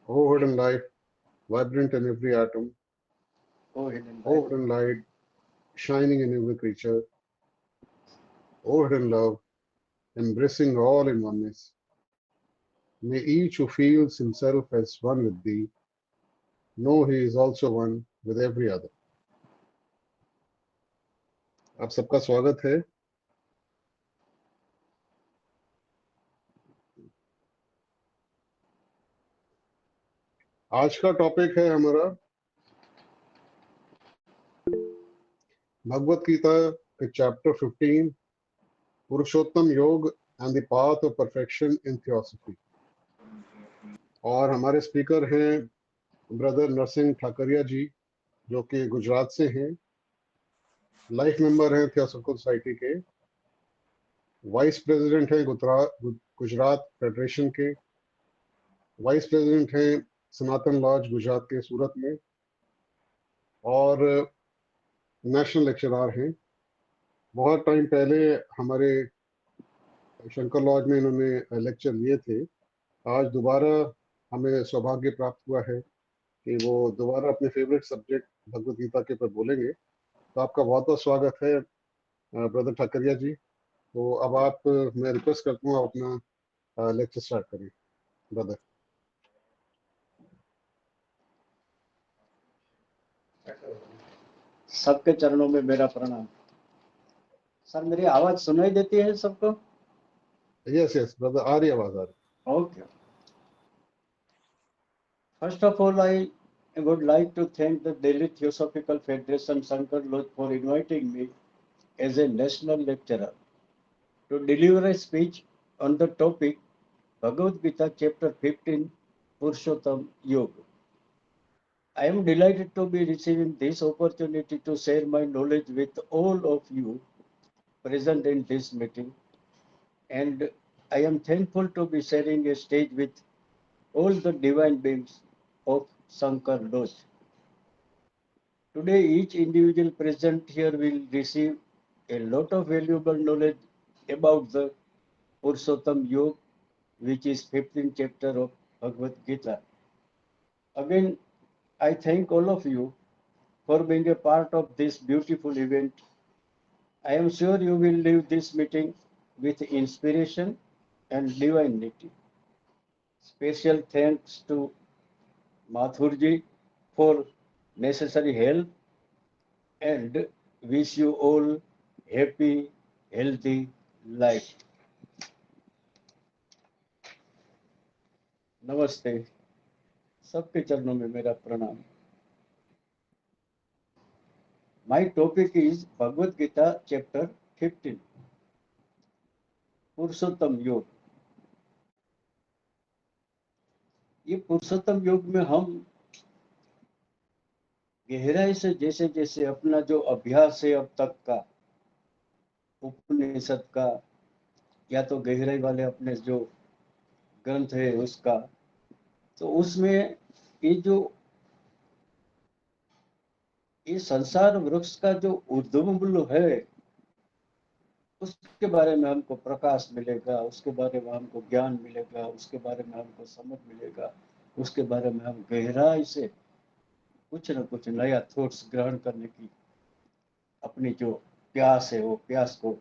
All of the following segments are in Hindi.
O hidden light, vibrant in every atom. O hidden O light, hidden light, shining in every creature. O hidden love, embracing all in oneness. May each who feels himself as one with thee know he is also one with every other. आप सबका स्वागत है। आज का टॉपिक है हमारा भगवत गीता के चैप्टर 15, पुरुषोत्तम योग and the path of perfection in theosophy. और हमारे स्पीकर हैं ब्रदर नरसिंह ठाकरिया जी, जो कि गुजरात से हैं, लाइफ मेंबर हैं थियोसॉफिकल सोसाइटी के, वाइस प्रेसिडेंट हैं गुजरात फेडरेशन के, वाइस प्रेसिडेंट हैं सनातन लॉज गुजरात के सूरत में, और नेशनल लेक्चरर हैं। बहुत टाइम पहले हमारे शंकर लॉज में इन्होंने लेक्चर लिए थे। आज दोबारा हमें सौभाग्य प्राप्त हुआ है कि वो दोबारा अपने फेवरेट सब्जेक्ट भगवत गीता के ऊपर बोलेंगे। तो आपका बहुत बहुत स्वागत है ब्रदर ठाकरिया जी। तो अब आप, मैं रिक्वेस्ट करता हूँ आप अपना लेक्चर स्टार्ट करें ब्रदर। सबके चरणों में मेरा प्रणाम। सर मेरी आवाज सुनाई देती है सबको? यस यस ब्रदर, आ रही आवाज, आ रही। Okay. First of all, I would like to thank the Delhi Theosophical Federation Shankar Lodge for inviting me as a national lecturer to deliver a speech on the topic Bhagavad Gita chapter 15, Purushottam Yoga. I am delighted to be receiving this opportunity to share my knowledge with all of you present in this meeting, and I am thankful to be sharing a stage with all the divine beings of Shankar Lodge. Today, each individual present here will receive a lot of valuable knowledge about the Purushottam Yoga, which is 15th chapter of Bhagavad Gita. Again, I thank all of you for being a part of this beautiful event. I am sure you will leave this meeting with inspiration and divinity. Special thanks to Mathurji for necessary help, and wish you all happy, healthy life. नमस्ते, सबके चरणों में मेरा प्रणाम। My topic is Bhagavad Gita chapter 15, पुरुषोत्तम योग। ये पुरुषोत्तम योग में हम गहराई से जैसे जैसे अपना जो अभ्यास है अब तक का उपनिषद का, या तो गहराई वाले अपने जो ग्रंथ है उसका, तो उसमें ये जो ये संसार वृक्ष का जो ऊर्ध्व मूल है उसके बारे में हमको प्रकाश मिलेगा, उसके बारे में हमको ज्ञान मिलेगा, उसके बारे में हमको समझ मिलेगा, उसके बारे में हम गहराई से कुछ न कुछ नया थॉट्स ग्रहण करने की अपनी जो प्यास है वो प्यास को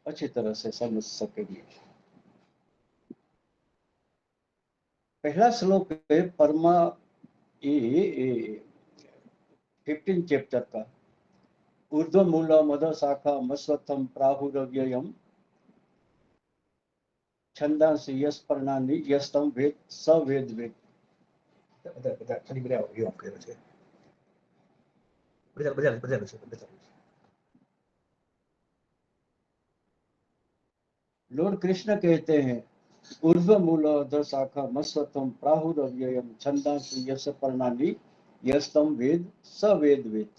अच्छी तरह से समझ सकेंगे। पहला श्लोक है परमा 15 चैप्टर का, ऊर्ध्व मूल मद शाखा मस्वत्थम प्राहुरव्ययम छंदांसि यस पर्णानि यस्तम वेद स वेद वेद। लॉर्ड कृष्ण कहते हैं ऊर्ध्व मूल अध शाखा मस्वत्थम प्राहुरव्ययम छंदांसि यस पर्णानि यस्तम वेद स वेद वेद।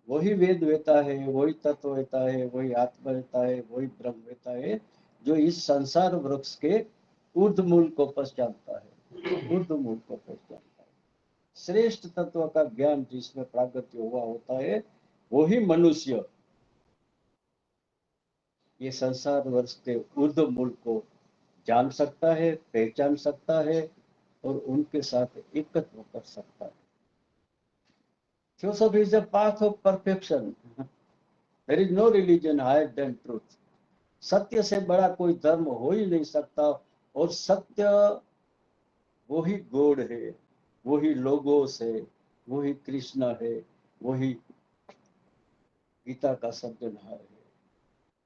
वही वेद वेता है, वही तत्व वेता है, वही आत्मा वेता है, वही ब्रह्म वेता है, जो इस संसार वृक्ष के ऊर्ध्व मूल को पहचानता है, ऊर्ध्व मूल को पहचानता है। श्रेष्ठ तत्व का ज्ञान जिसमें प्रागत्य हुआ होता है, वही मनुष्य ये संसार वृक्ष के ऊर्ध्व मूल को जान सकता है, पहचान सकता है और उनके साथ एकत्व कर सकता है। Theosophy is a path of perfection. There is no religion higher than truth. सत्य से बड़ा कोई धर्म हो ही नहीं सकता, और सत्य वही गॉड है, वही लोगोस है, वही कृष्ण है, वही गीता का सर्जनहार है,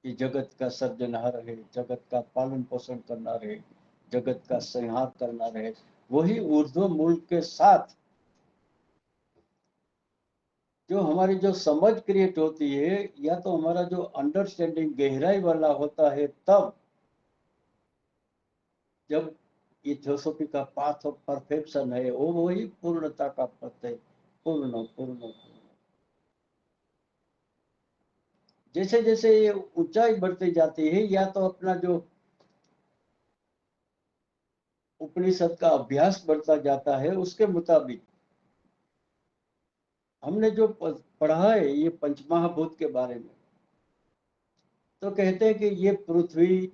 ये जगत का सर्जनहार है, जगत का पालन पोषण करना है, जगत का संहार करना है। वही ऊर्ध्व मूल के साथ जो हमारी जो समझ क्रिएट होती है, या तो हमारा जो अंडरस्टैंडिंग गहराई वाला होता है, तब जब ये थियोसॉफी का पाथ ऑफ परफेक्शन है, वो वही पूर्णता का पथ है। पूर्ण पूर्ण पूर्ण। जैसे जैसे ये ऊंचाई बढ़ती जाती है, या तो अपना जो उपनिषद का अभ्यास बढ़ता जाता है, उसके मुताबिक हमने जो पढ़ा है ये पंचमहाभूत के बारे में, तो कहते हैं कि ये पृथ्वी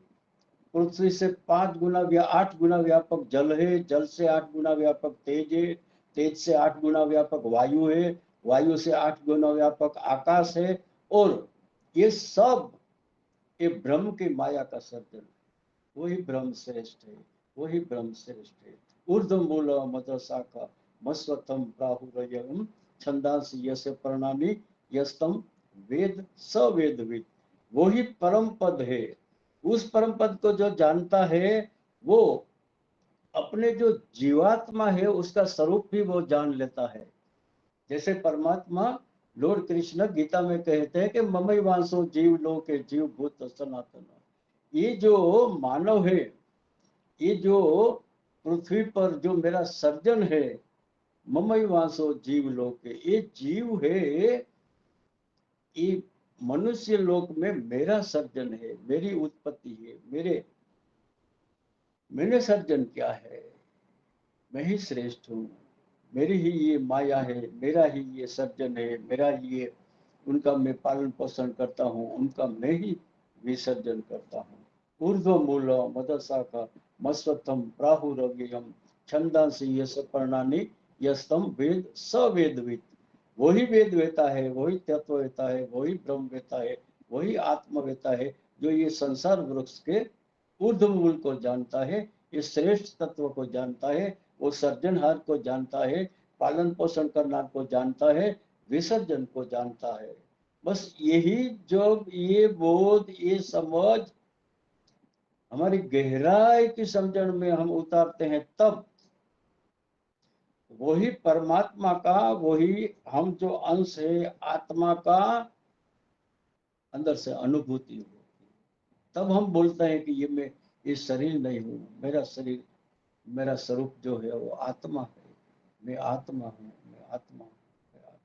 से 5 गुना या 8 गुना व्यापक जल है, जल से 8 गुना व्यापक तेज है, तेज से 8 गुना व्यापक वायु है, वायु से 8 गुना व्यापक आकाश है, और ये सब ये ब्रह्म की माया का सर्जन। वही ब्रह्म श्रेष्ठ है, वही ब्रह्म श्रेष्ठ है। ऊर्ध्व मूल मद शाखा मस्वतम प्राहुरयम् छंदांसि यस्य प्रणामी यस्तम वेद सवेदविद। वही परम पद है। उस परम पद को जो जानता है, वो अपने जो जीवात्मा है उसका स्वरूप भी वो जान लेता है। जैसे परमात्मा लॉर्ड कृष्ण गीता में कहते हैं कि ममई वांसो जीव लोके जीव भूत सनातन। ये जो मानव है, ये जो पृथ्वी पर जो मेरा सर्जन है, ममई वांसो जीव लोके, ये जीव है, ये मनुष्य लोक में मेरा सर्जन है, मेरी उत्पत्ति है। मैंने सर्जन क्या है? मैं ही श्रेष्ठ हूँ, मेरी ही ये माया है, मेरा ही ये सर्जन है, मेरा ही ये, उनका मैं पालन पोषण करता हूँ, उनका मैं ही विसर्जन करता हूँ। ऊर्ध्व मूल मदशाखा मस्वत्थम प्राहुरव्ययम् छंदांसि यस्य पर्णानि यस्तम वेद सवेदविद। वही वेद वेता है, वही तत्व वेता है, वही ब्रह्म वेता है, वही आत्म वेता है, जो ये संसार वृक्ष के ऊर्ध्व मूल को जानता है, ये श्रेष्ठ तत्व को जानता है, वो सर्जनहार को जानता है, पालन पोषण करना को जानता है, विसर्जन को जानता है। बस यही जब ये बोध, ये समझ हमारी गहराई की समझण में हम उतारते हैं, तब वही परमात्मा का, वही हम जो अंश है आत्मा का अंदर से अनुभूति होती है। तब हम बोलते हैं कि ये मैं ये शरीर नहीं हूँ, मेरा शरीर, मेरा स्वरूप जो है वो आत्मा है, मैं आत्मा हूँ, मैं आत्मा हूँ, मैं आत्मा।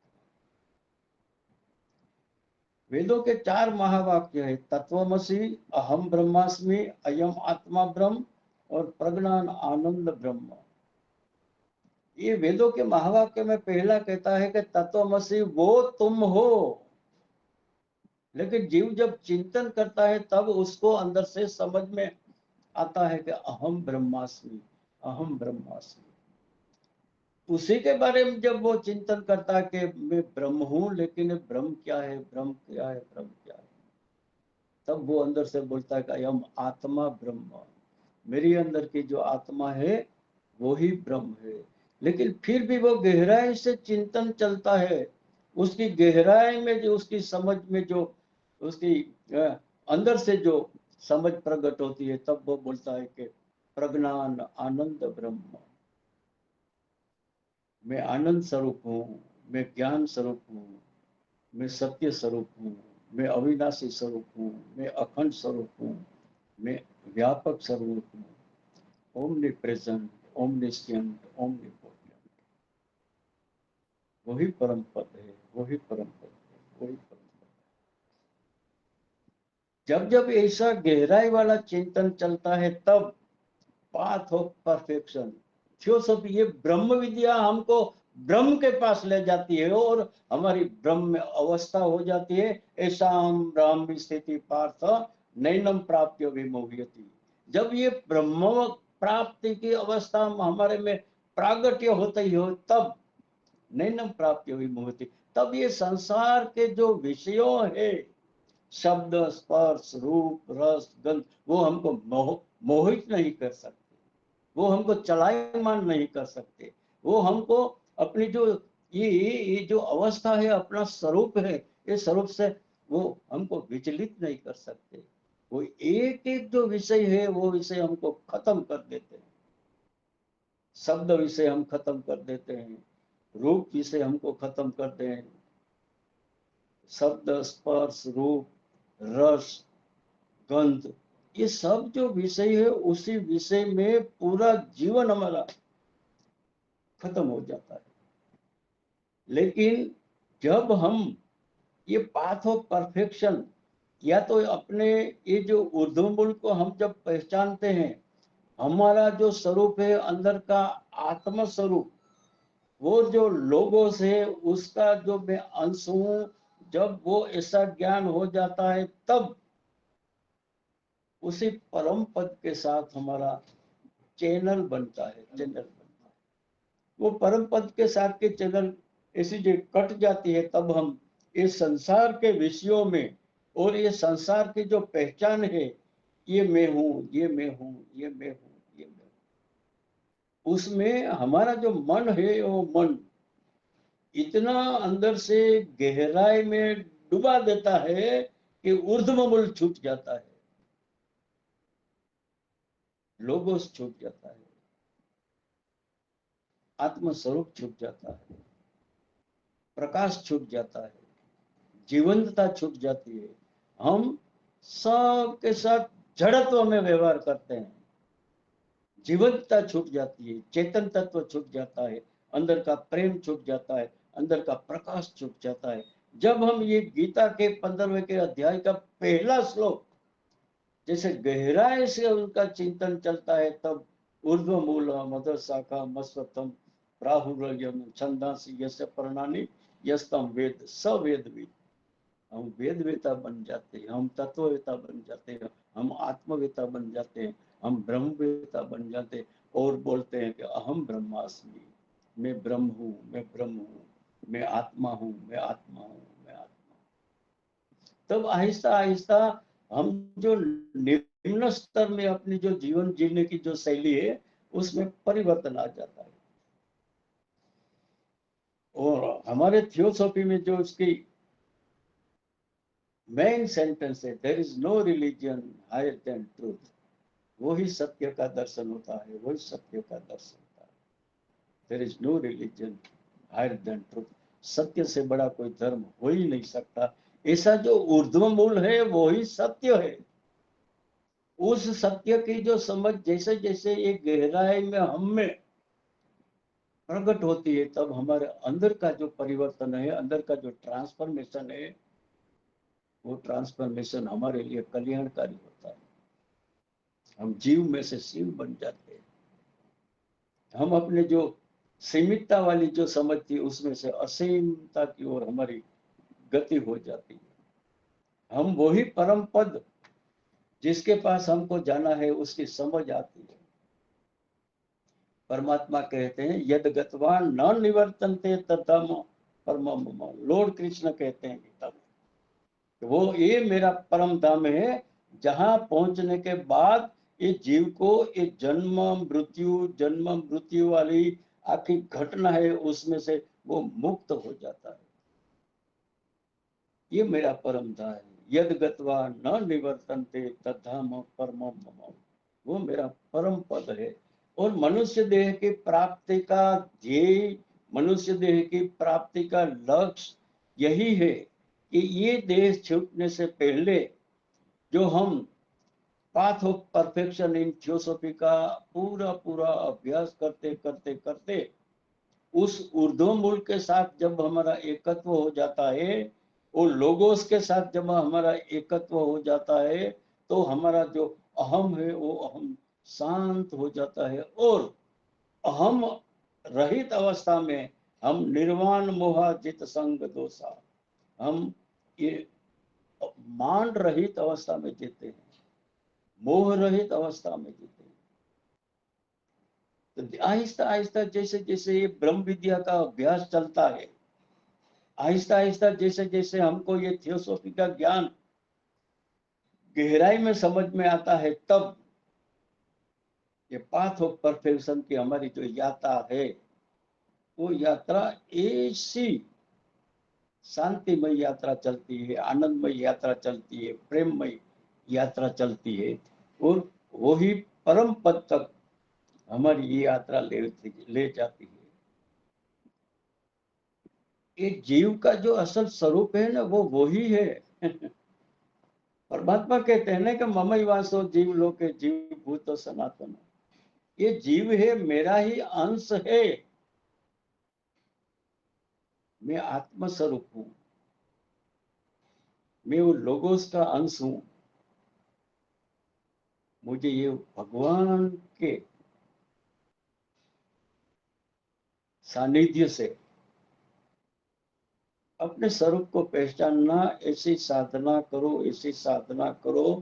वेदों के 4 महावाक्य है, तत्वमसि, अहम ब्रह्मास्मि, अयम आत्मा ब्रह्म और प्रज्ञान आनंद ब्रह्म। ये वेदों के महावाक्य में पहला कहता है कि तत्वमसि वो तुम हो। लेकिन जीव जब चिंतन करता है, तब उसको अंदर से समझ में आता है कि अहम ब्रह्मास्मि, अहम ब्रह्मास्मि। उसी के बारे में जब वो चिंतन करता है कि मैं ब्रह्म हूं, लेकिन ब्रह्म क्या है, ब्रह्म क्या है, ब्रह्म क्या है, तब वो अंदर से बोलता है कि अयम आत्मा ब्रह्म। मेरी अंदर की जो आत्मा है वो ही ब्रह्म है। लेकिन फिर भी वो गहराई से चिंतन चलता है, उसकी गहराई में जो उसकी समझ में जो उसकी अंदर से जो समझ प्रकट होती है, तब वो बोलता है कि प्रज्ञान आनंद ब्रह्म। मैं आनंद स्वरूप हूँ, मैं ज्ञान स्वरूप हूँ, मैं सत्य स्वरूप हूँ, मैं अविनाशी स्वरूप हूँ, मैं अखंड स्वरूप हूँ, मैं व्यापक स्वरूप हूँ। Omnipresent, omniscient, omnipotent. वही परम पद है, वही परम पद है, वही परम पद है। जब जब ऐसा गहराई वाला चिंतन चलता है, तब पाथ ऑफ परफेक्शन, थियोसॉफी, ये ब्रह्म विद्या हमको ब्रह्म के पास ले जाती है, और हमारी ब्रह्म में अवस्था हो जाती है। ऐसा ब्रह्म स्थिति पार्थ नैनम प्राप्य विमोहयति। जब ये ब्रह्म प्राप्ति की अवस्था में हमारे में प्रागट्य होता ही हो, तब नैनम प्राप्ति विमुक्ति, तब ये संसार के जो विषयों है, शब्द स्पर्श रूप रस गंध, वो हमको मोहित नहीं कर सकते, वो हमको चलायमान नहीं कर सकते, वो हमको अपनी जो ये जो अवस्था है, अपना स्वरूप है, ये स्वरूप से वो हमको विचलित नहीं कर सकते। वो एक एक जो विषय है वो विषय हमको खत्म कर देते हैं। शब्द विषय हम खत्म कर देते हैं, रूप विषय हमको खत्म कर दें, शब्द स्पर्श रूप रस गंध, ये सब जो विषय है उसी विषय में पूरा जीवन हमारा खत्म हो जाता है। लेकिन जब हम ये पाथ ऑफ परफेक्शन, या तो अपने ये जो ऊर्ध्वमूल को हम जब पहचानते हैं, हमारा जो स्वरूप है अंदर का आत्म स्वरूप, वो जो लोगोस है उसका जो मैं अंश हूं, जब वो ऐसा ज्ञान हो जाता है, तब उसी परम पद के साथ हमारा चैनल बनता है, चैनल बनता है। वो परम पद के साथ के चैनल ऐसी जो कट जाती है, तब हम इस संसार के विषयों में, और ये संसार की जो पहचान है, ये मैं हूँ, ये मैं हूँ, ये मैं हूँ, ये मैं हूँ, उसमें हमारा जो मन है, वो मन इतना अंदर से गहराई में डुबा देता है कि ऊर्ध्वमूल छूट जाता है, लोगोस छूट जाता है, आत्म स्वरूप छूट जाता है, प्रकाश छूट जाता है, जीवंतता छूट जाती है। हम सबके साथ जड़त्व में व्यवहार करते हैं, जीवंतता छूट जाती है, चेतन तत्व छूट जाता है, अंदर का प्रेम छूट जाता है, अंदर का प्रकाश छूट जाता है। जब हम ये गीता के 15वें के अध्याय का पहला श्लोक जैसे गहराई से उनका चिंतन चलता है, तब ऊर्ध्व मूल मदर शाखा मस्वतम प्राहुर्यम छंदासी यस्य पर्णानि यस्तम वेद सवेदविद, हम वेदवेता बन जाते हैं, हम तत्ववेता बन जाते हैं, हम आत्मवेता बन जाते हैं, हम ब्रह्मवेता बन जाते हैं, और बोलते हैं कि अहम ब्रह्मास्मि, मैं ब्रह्म हूँ, मैं ब्रह्म हूँ, मैं आत्मा हूँ, मैं आत्मा हूँ, मैं आत्मा हूँ। तब आहिस्ता आहिस्ता हम जो निम्न स्तर में अपनी जो जीवन जीने की जो शैली है, उसमें परिवर्तन आ जाता है। और हमारे थियोसॉफी में जो उसकी मेन सेंटेंस है, there is no religion higher than truth, वही सत्य का दर्शन होता है, वही सत्य का दर्शन होता है। There is no religion higher than truth, सत्य से बड़ा कोई धर्म हो ही नहीं सकता। ऐसा जो ऊर्ध्व मूल है वही सत्य है। उस सत्य की जो समझ जैसे जैसे ये गहराई में हम में प्रकट होती है, तब हमारे अंदर का जो परिवर्तन है, अंदर का जो ट्रांसफॉर्मेशन है, वो ट्रांसफॉर्मेशन हमारे लिए कल्याणकारी होता है। हम जीव में से शिव बन जाते हैं। हम अपने जो सीमितता वाली जो समझ थी, उसमें से असीमता की ओर हमारी गति हो जाती है। हम वही परम पद जिसके पास हमको जाना है, उसकी समझ आती है। परमात्मा कहते हैं यद गतवान न निवर्तन्ते तद्धम परमम मम, लॉर्ड कृष्ण कहते हैं गीता में, वो ये मेरा परम धाम है, जहां पहुंचने के बाद ये जीव को ये जन्म मृत्यु वाली आखिरी घटना है, उसमें से वो मुक्त हो जाता है। ये मेरा परम धाम है, यद गत्वा न निवर्तन्ते तद्धाम परमम मम, वो मेरा परम पद है। और मनुष्य देह की प्राप्ति का ध्येय, मनुष्य देह की प्राप्ति का लक्ष्य यही है कि ये देह छूटने से पहले जो हम path of perfection in theosophy का पूरा पूरा अभ्यास करते करते करते उस ऊर्ध्व मूल के साथ जब हमारा एकत्व हो जाता है, वो लोगोस के साथ जब हमारा एकत्व हो जाता है, तो हमारा जो अहम है वो अहम शांत हो जाता है, और अहम रहित अवस्था में हम निर्वाण मोहाजित संग दोषा, हम ये मान रहित अवस्था में जीते हैं, मोह रहित अवस्था में जीते हैं। तो आहिस्ता आहिस्ता जैसे जैसे ये ब्रह्म विद्या का अभ्यास चलता है, आहिस्ता आहिस्ता जैसे जैसे हमको ये थियोसॉफी का ज्ञान गहराई में समझ में आता है, तब ये पाथ ऑफ परफेक्शन की हमारी जो यात्रा है, वो यात्रा ऐसी शांतिमय यात्रा चलती है, आनंदमय यात्रा चलती है, प्रेममय यात्रा चलती है, और वही परम पद तक हमारी ये यात्रा ले जाती है। ये जीव का जो असल स्वरूप है ना, वो वही है। परमात्मा कहते हैं ना कि ममई वासो जीव लोके जीव भूत सनातन, ये जीव है, मेरा ही अंश है, मैं आत्म स्वरूप हूं, मैं वो लोगोस का अंश हूं। मुझे ये भगवान के सानिध्य से अपने स्वरूप को पहचानना, ऐसी साधना करो, ऐसी साधना करो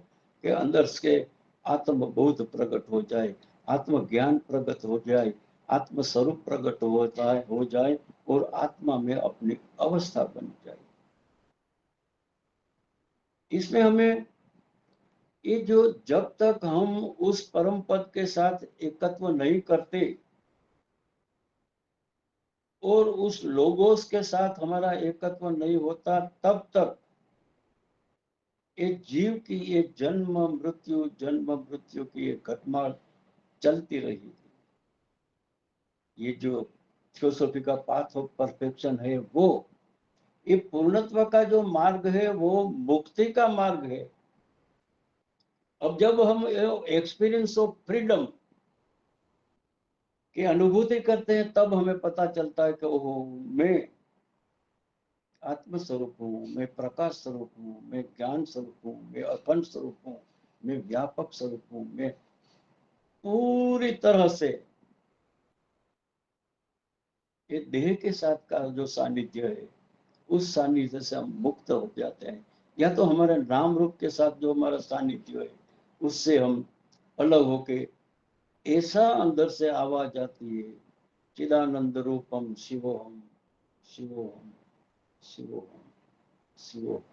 कि अंदर से आत्मबोध प्रकट हो जाए, आत्मज्ञान प्रकट हो जाए, आत्म स्वरूप प्रकट हो जाए और आत्मा में अपनी अवस्था बन जाए। इसमें हमें ये जो, जब तक हम उस परम पद के साथ एकत्व नहीं करते और उस लोगोस के साथ हमारा एकत्व नहीं होता, तब तक एक जीव की ये जन्म मृत्यु की एक घटना चलती रही। ये जो थियोसॉफी का पाथ ऑफ परफेक्शन है, वो ये पूर्णत्व का जो मार्ग है, वो मुक्ति का मार्ग है। अब जब हम एक्सपीरियंस ऑफ फ्रीडम की अनुभूति करते हैं, तब हमें पता चलता है कि ओहो, मैं आत्म स्वरूप हूँ, मैं प्रकाश स्वरूप हूँ, मैं ज्ञान स्वरूप हूँ, मैं अखंड स्वरूप हूँ, मैं व्यापक स्वरूप हूँ, मैं पूरी तरह से ये देह के साथ का जो सानिध्य है, उस सानिध्य से हम मुक्त हो जाते हैं। या तो हमारे नाम रूप के साथ जो हमारा सानिध्य है, उससे हम अलग होके ऐसा अंदर से आवाज आती है, चिदानंद रूपम शिवोहम शिवोहम शिवोहम शिवोहम।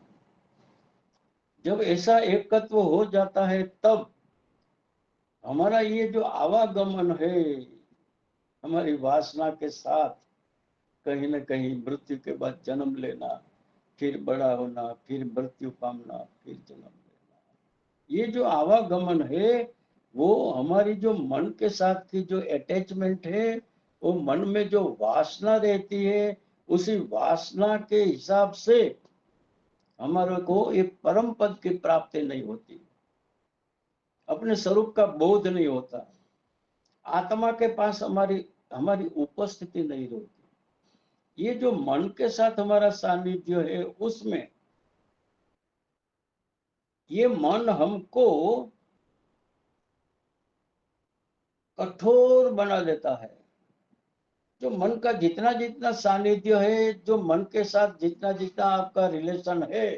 जब ऐसा एकत्व हो जाता है, तब हमारा ये जो आवागमन है, हमारी वासना के साथ कहीं न कहीं मृत्यु के बाद जन्म लेना, फिर बड़ा होना, फिर मृत्यु पाना, फिर जन्म लेना, ये जो आवागमन है, वो हमारी जो मन के साथ की जो अटैचमेंट है, वो मन में जो वासना रहती है, उसी वासना के हिसाब से हमारे को एक परम पद की प्राप्ति नहीं होती, अपने स्वरूप का बोध नहीं होता, आत्मा के पास हमारी हमारी उपस्थिति नहीं होती। ये जो मन के साथ हमारा सानिध्य है, उसमें ये मन हमको कठोर बना देता है। जो मन का जितना जितना सानिध्य है, जो मन के साथ जितना जितना आपका रिलेशन है,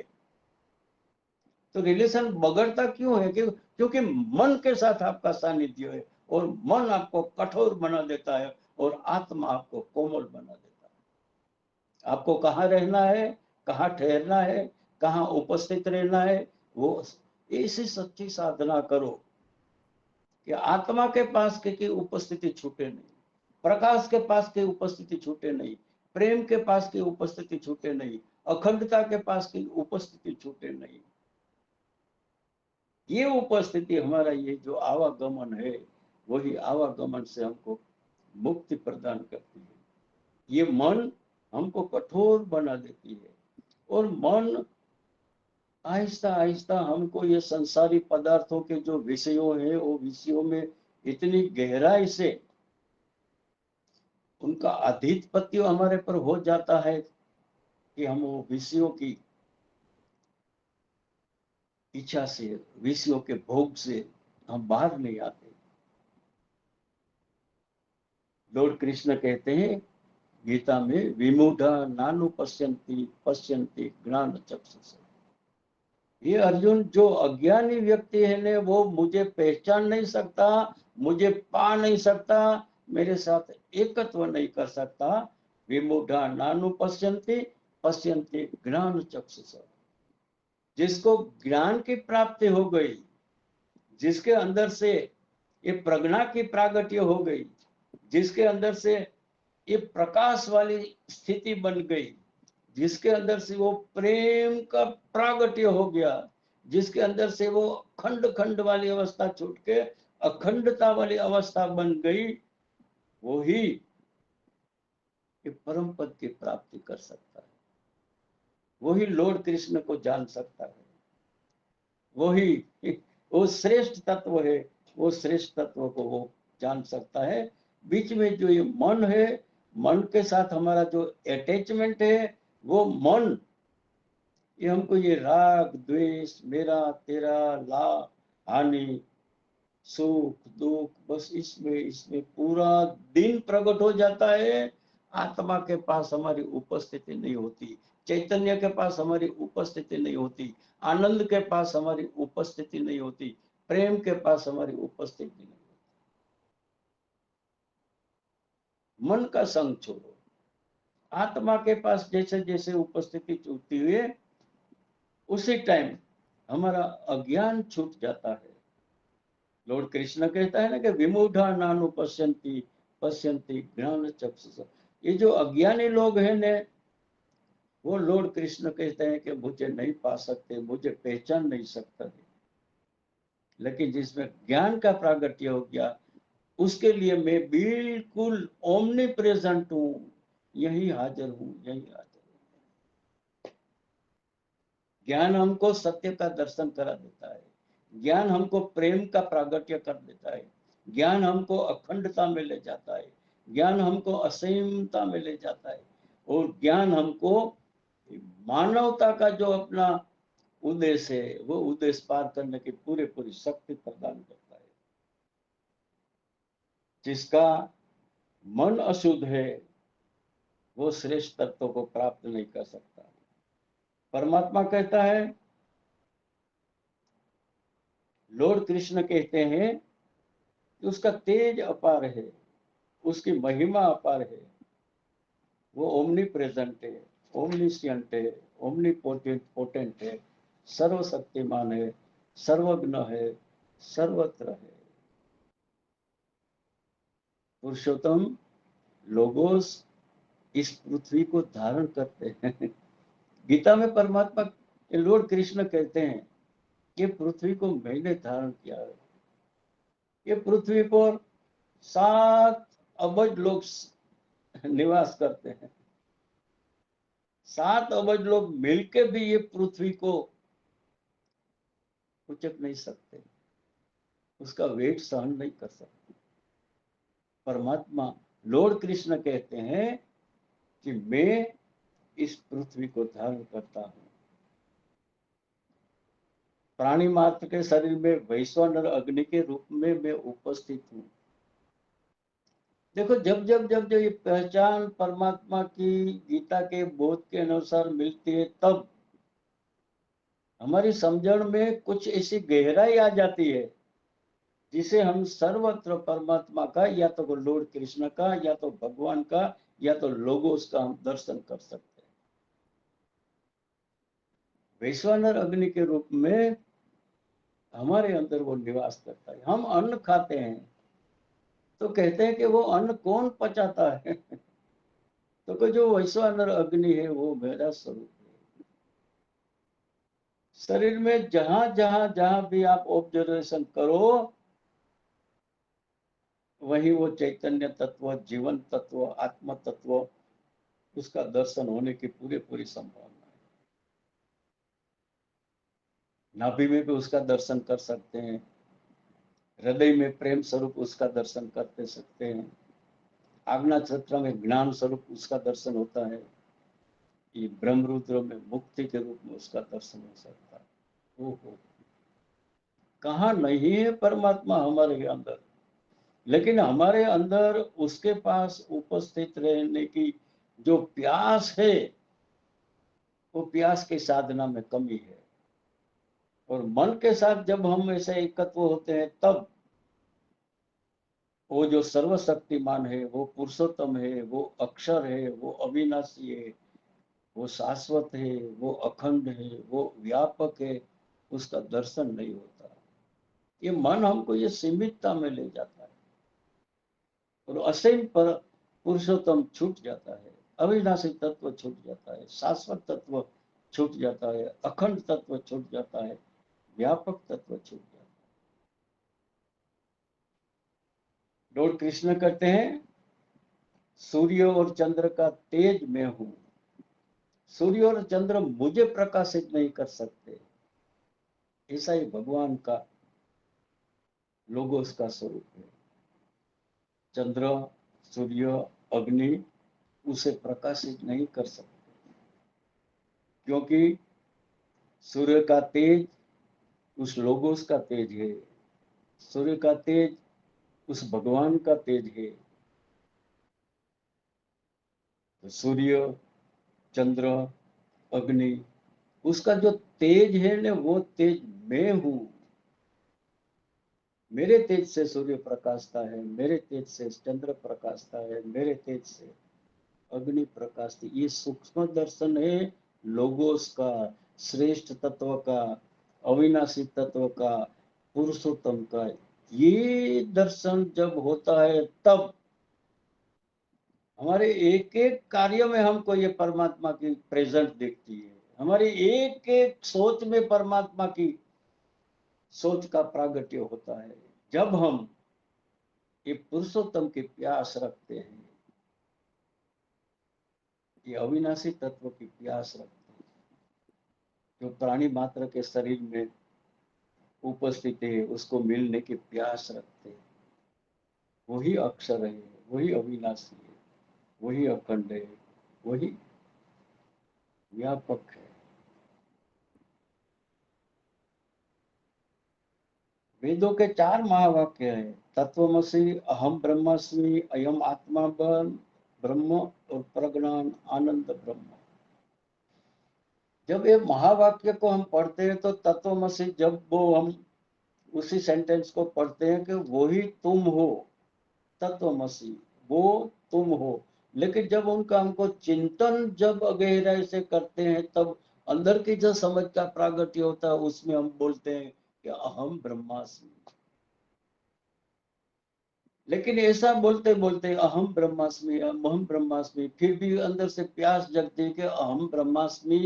तो रिलेशन बगड़ता क्यों है? क्योंकि मन के साथ आपका सानिध्य है, और मन आपको कठोर बना देता है और आत्मा आपको कोमल बना देता है। आपको कहाँ रहना है, कहाँ ठहरना है, कहाँ उपस्थित रहना है, वो ऐसी सच्ची साधना करो कि आत्मा के पास की उपस्थिति छूटे नहीं, प्रकाश के पास की उपस्थिति छूटे नहीं, प्रेम के पास की उपस्थिति छूटे नहीं, अखंडता के पास की उपस्थिति छूटे नहीं। ये उपस्थिति हमारा ये जो आवागमन है, वही आवागमन से हमको मुक्ति प्रदान करती है। ये मन हमको कठोर बना देती है, और मन आहिस्ता आहिस्ता हमको ये संसारी पदार्थों के जो विषयों हैं, वो विषयों में इतनी गहराई से उनका आधिपत्य हमारे पर हो जाता है कि हम वो विषयों की इच्छा से, विषयों के भोग से हम बाहर नहीं आते। लॉर्ड कृष्ण कहते हैं गीता में, विमूढ़ा नानु पश्यन्ति पश्यन्ति ज्ञान चक्षुषा। ये अर्जुन, जो अज्ञानी व्यक्ति है ने, वो मुझे पहचान नहीं सकता, मुझे पा नहीं सकता, मेरे साथ एकत्व नहीं कर सकता। विमूढ़ा नानु पश्यन्ति पश्यन्ति ज्ञान चक्षुषा। जिसको ज्ञान की प्राप्ति हो गई, जिसके अंदर से ये प्रज्ञा की प्रागट्य हो गई, जिसके अंदर से ये प्रकाश वाली स्थिति बन गई, जिसके अंदर से वो प्रेम का प्रागट्य हो गया, जिसके अंदर से वो खंड खंड वाली अवस्था छूट के अखंडता वाली अवस्था बन गई, वो ही परम पद की प्राप्ति कर सकता है। वही लॉर्ड कृष्ण को जान सकता है। वही वो श्रेष्ठ तत्व है, वो श्रेष्ठ तत्व को वो जान सकता है। बीच में जो ये मन है, मन के साथ हमारा जो अटैचमेंट है, वो मन ये हमको ये राग द्वेष, मेरा तेरा, लाभ हानि, सुख दुख, बस इसमें पूरा दिन प्रकट हो जाता है। आत्मा के पास हमारी उपस्थिति नहीं होती, चैतन्य के पास हमारी उपस्थिति नहीं होती, आनंद के पास हमारी उपस्थिति नहीं होती, प्रेम के पास हमारी उपस्थिति नहीं होती। मन का संग छोड़ो, आत्मा के पास जैसे जैसे उपस्थिति छूटती हुई, उसी टाइम हमारा अज्ञान छूट जाता है। लॉर्ड कृष्ण कहता है ना कि विमूढ़ा नानु पश्यन्ति पश्यन्ति ज्ञान चक्षुषा। ये जो अज्ञानी लोग हैं ने, वो लॉर्ड कृष्ण कहते हैं कि मुझे नहीं पा सकते, मुझे पहचान नहीं सकता। लेकिन जिसमें ज्ञान का प्रागट्य हो गया, उसके लिए मैं बिल्कुल ओमनी प्रेजेंट हूं, यही हाजिर हूं, यही हाजिर हूं। ज्ञान हमको सत्य का दर्शन करा देता है, ज्ञान हमको प्रेम का प्रागट्य कर देता है, ज्ञान हमको अखंडता में ले जाता है, ज्ञान हमको असीमता में ले जाता है, और ज्ञान हमको मानवता का जो अपना उद्देश्य है, वो उद्देश्य पार करने की पूरी शक्ति प्रदान करता है। जिसका मन अशुद्ध है, वो श्रेष्ठ तत्व को प्राप्त नहीं कर सकता। परमात्मा कहता है, लॉर्ड कृष्ण कहते हैं कि उसका तेज अपार है, उसकी महिमा अपार है, वो ओमनी प्रेजेंट है, ओमनीशियंट है, ओमनी पोटेंट है, सर्वशक्तिमान है, सर्वज्ञ है, सर्वत्र है। पुरुषोत्तम लोगोस इस पृथ्वी को धारण करते हैं। गीता में परमात्मा लॉर्ड कृष्ण कहते हैं कि पृथ्वी को मैंने धारण किया है। ये पृथ्वी पर 7 अरब लोग निवास करते हैं। 7 अरब लोग मिलके भी ये पृथ्वी को उचक नहीं सकते, उसका वेट सहन नहीं कर सकते। परमात्मा लॉर्ड कृष्ण कहते हैं कि मैं इस पृथ्वी को धारण करता हूं। प्राणी मात्र के शरीर में वैश्वानर अग्नि के रूप में मैं उपस्थित हूं। देखो, जब जब जब जब ये पहचान परमात्मा की गीता के बोध के अनुसार मिलती है, तब हमारी समझण में कुछ ऐसी गहराई आ जाती है जिसे हम सर्वत्र परमात्मा का, या तो लॉर्ड कृष्ण का, या तो भगवान का, या तो लोगोस का हम दर्शन कर सकते हैं। वैश्वानर अग्नि के रूप में हमारे अंदर वो निवास करता है। हम अन्न खाते हैं तो कहते हैं कि वो अन्न कौन पचाता है? तो जो वैश्वानर अग्नि है, वो मेरा स्वरूप है। शरीर में जहां जहां जहां भी आप ऑब्जर्वेशन करो, वही वो चैतन्य तत्व, जीवन तत्व, आत्म तत्व, उसका दर्शन होने की पूरी संभावना है। नाभि में भी उसका दर्शन कर सकते हैं, हृदय में प्रेम स्वरूप उसका दर्शन करते सकते हैं, आज्ञा चक्र में ज्ञान स्वरूप उसका दर्शन होता है, ये ब्रह्मरुद्र में मुक्ति के रूप में उसका दर्शन हो सकता है। ओहो, कहाँ नहीं है परमात्मा हमारे अंदर, लेकिन हमारे अंदर उसके पास उपस्थित रहने की जो प्यास है, वो प्यास की साधना में कमी है। और मन के साथ जब हम ऐसे एकत्व होते हैं, तब वो जो सर्वशक्तिमान है, वो पुरुषोत्तम है, वो अक्षर है, वो अविनाशी है, वो शाश्वत है, वो अखंड है, वो व्यापक है, उसका दर्शन नहीं होता। ये मन हमको ये सीमितता में ले जाता है और असीम पर पुरुषोत्तम छूट जाता है, अविनाशी तत्व छूट जाता है, शाश्वत तत्व छूट जाता है, अखंड तत्व छूट जाता है, व्यापक तत्व छूट जाता है। लॉर्ड कृष्ण कहते हैं, सूर्य और चंद्र का तेज मैं हूं, सूर्य और चंद्र मुझे प्रकाशित नहीं कर सकते। ऐसा ही भगवान का लोगोस का स्वरूप है। चंद्र, सूर्य, अग्नि उसे प्रकाशित नहीं कर सकते, क्योंकि सूर्य का तेज उस लोगोस का तेज है, सूर्य का तेज उस भगवान का तेज है। तो सूर्य, चंद्र, अग्नि, उसका जो तेज है ना, वो तेज मैं हूं। मेरे तेज से सूर्य प्रकाशता है, मेरे तेज से चंद्र प्रकाशता है, मेरे तेज से अग्नि प्रकाशती। ये सूक्ष्म दर्शन है लोगोस का, श्रेष्ठ तत्व का, अविनाशी तत्व का, पुरुषोत्तम का। ये दर्शन जब होता है तब हमारे एक एक कार्य में हमको ये परमात्मा की प्रेजेंट दिखती है, हमारी एक एक सोच में परमात्मा की सोच का प्रागट्य होता है। जब हम ये पुरुषोत्तम की प्यास रखते हैं, ये अविनाशी तत्व की प्यास रखते हैं, जो प्राणी मात्र के शरीर में उपस्थित है, उसको मिलने की प्यास रखते हैं, वही अक्षर है, वही अविनाशी है, वही अखंड है, वही व्यापक है। वेदों के 4 महावाक्य हैं, तत्वमसि, अहम ब्रह्मास्मि, अयम आत्मा ब्रह्म और प्रज्ञान आनंद ब्रह्म। जब ये महावाक्य को हम पढ़ते हैं तो तत्वमसि, जब वो हम उसी सेंटेंस को पढ़ते हैं कि वही तुम हो, तत्वमसि, वो तुम हो। लेकिन जब उनका हमको चिंतन जब गहराई से करते हैं, तब अंदर की जो समझ का प्रागट्य होता है, उसमें हम बोलते हैं कि अहम ब्रह्मास्मि। लेकिन ऐसा बोलते बोलते अहम ब्रह्मास्मि, अहम ब्रह्मास्मि, फिर भी अंदर से प्यास जगती है कि अहम ब्रह्मास्मि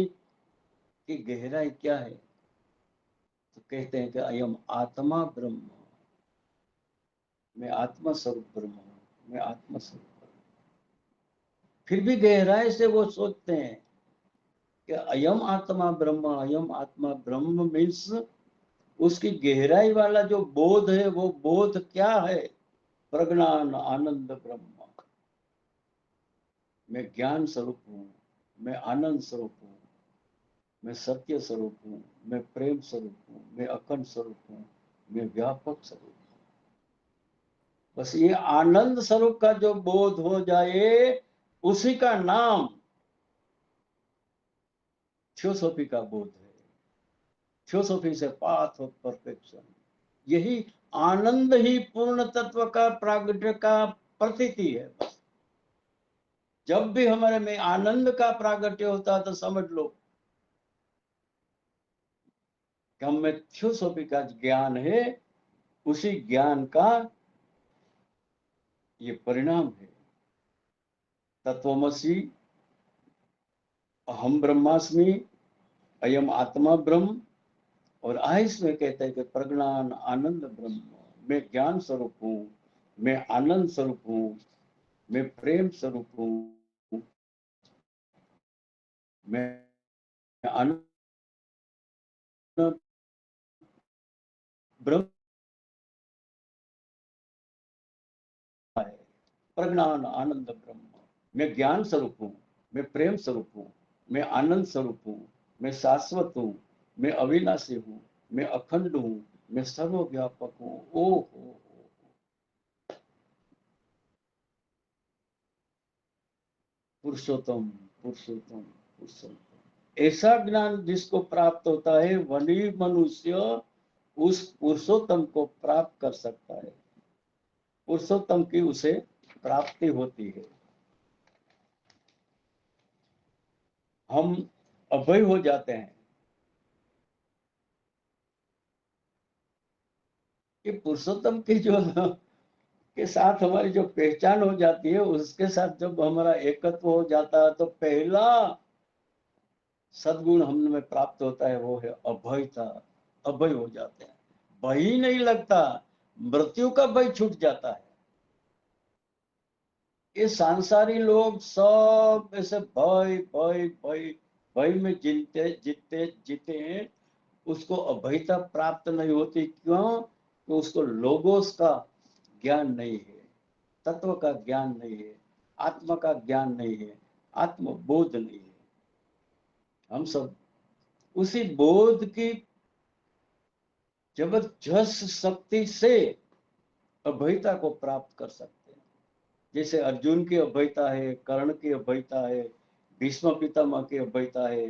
की गहराई क्या है। तो कहते हैं कि अयम आत्मा ब्रह्म, मैं आत्मा स्वरूप ब्रह्म हूँ, मैं आत्मा स्वरूप। फिर भी गहराई से वो सोचते हैं कि अयम आत्मा ब्रह्म, अयम आत्मा ब्रह्म मीन्स उसकी गहराई वाला जो बोध है, वो बोध क्या है? प्रज्ञान आनंद ब्रह्म। मैं ज्ञान स्वरूप हूँ, मैं आनंद स्वरूप हूँ, मैं सत्य स्वरूप हूँ, मैं प्रेम स्वरूप हूँ, मैं अखंड स्वरूप हूँ, मैं व्यापक स्वरूप हूँ। बस ये आनंद स्वरूप का जो बोध हो जाए, उसी का नाम थियोसॉफी का बोध है। थियोसॉफी से पाथ ऑफ परफेक्शन, यही आनंद ही पूर्ण तत्व का प्रागट्य का प्रतीति है। बस जब भी हमारे में आनंद का प्रागट्य होता है, तो समझ लो कि हम में थियोसॉफी का ज्ञान है, उसी ज्ञान का ये परिणाम है। तत्वमसि, अहम ब्रह्मास्मि, अयम आत्मा ब्रह्म, और आइस में कहते हैं कि प्रज्ञान आनंद ब्रह्म। मैं ज्ञान स्वरूप हूँ, मैं आनंद स्वरूप हूँ, मैं प्रेम स्वरूप हूँ, मैं आनंद ब्रह्म है। प्रज्ञान आनंद ब्रह्म, मैं ज्ञान स्वरूप हूँ, मैं प्रेम स्वरूप हूँ, मैं आनंद स्वरूप हूँ, मैं शाश्वत हूँ, मैं अविनाशी हूँ, मैं अखंड हूँ, मैं सर्वव्यापक हूँ। ओ हो, पुरुषोत्तम, पुरुषोत्तम, पुरुषोत्तम। ऐसा ज्ञान जिसको प्राप्त होता है, वही मनुष्य उस पुरुषोत्तम को प्राप्त कर सकता है। पुरुषोत्तम की उसे प्राप्ति होती है। हम अभय हो जाते हैं कि पुरुषोत्तम की जो के साथ हमारी जो पहचान हो जाती है, उसके साथ जब हमारा एकत्व हो जाता है, तो पहला सद्गुण हमें प्राप्त होता है, वो है अभयता। अभय हो जाते हैं, भय ही नहीं लगता, मृत्यु का भय छूट जाता है। ये सांसारी लोग सब ऐसे भय भय भय भय में जीते जीते जीते हैं, उसको अभयता प्राप्त नहीं होती। क्यों? तो उसको लोगोस का ज्ञान नहीं है, तत्व का ज्ञान नहीं है, आत्मा का ज्ञान नहीं है, आत्मबोध नहीं है। हम सब उसी बोध की जबरदस्त शक्ति से अभयता को प्राप्त कर सकते हैं। जैसे अर्जुन की अभयता है, कर्ण की अभयता है, भीष्म पितामह की अभयता है,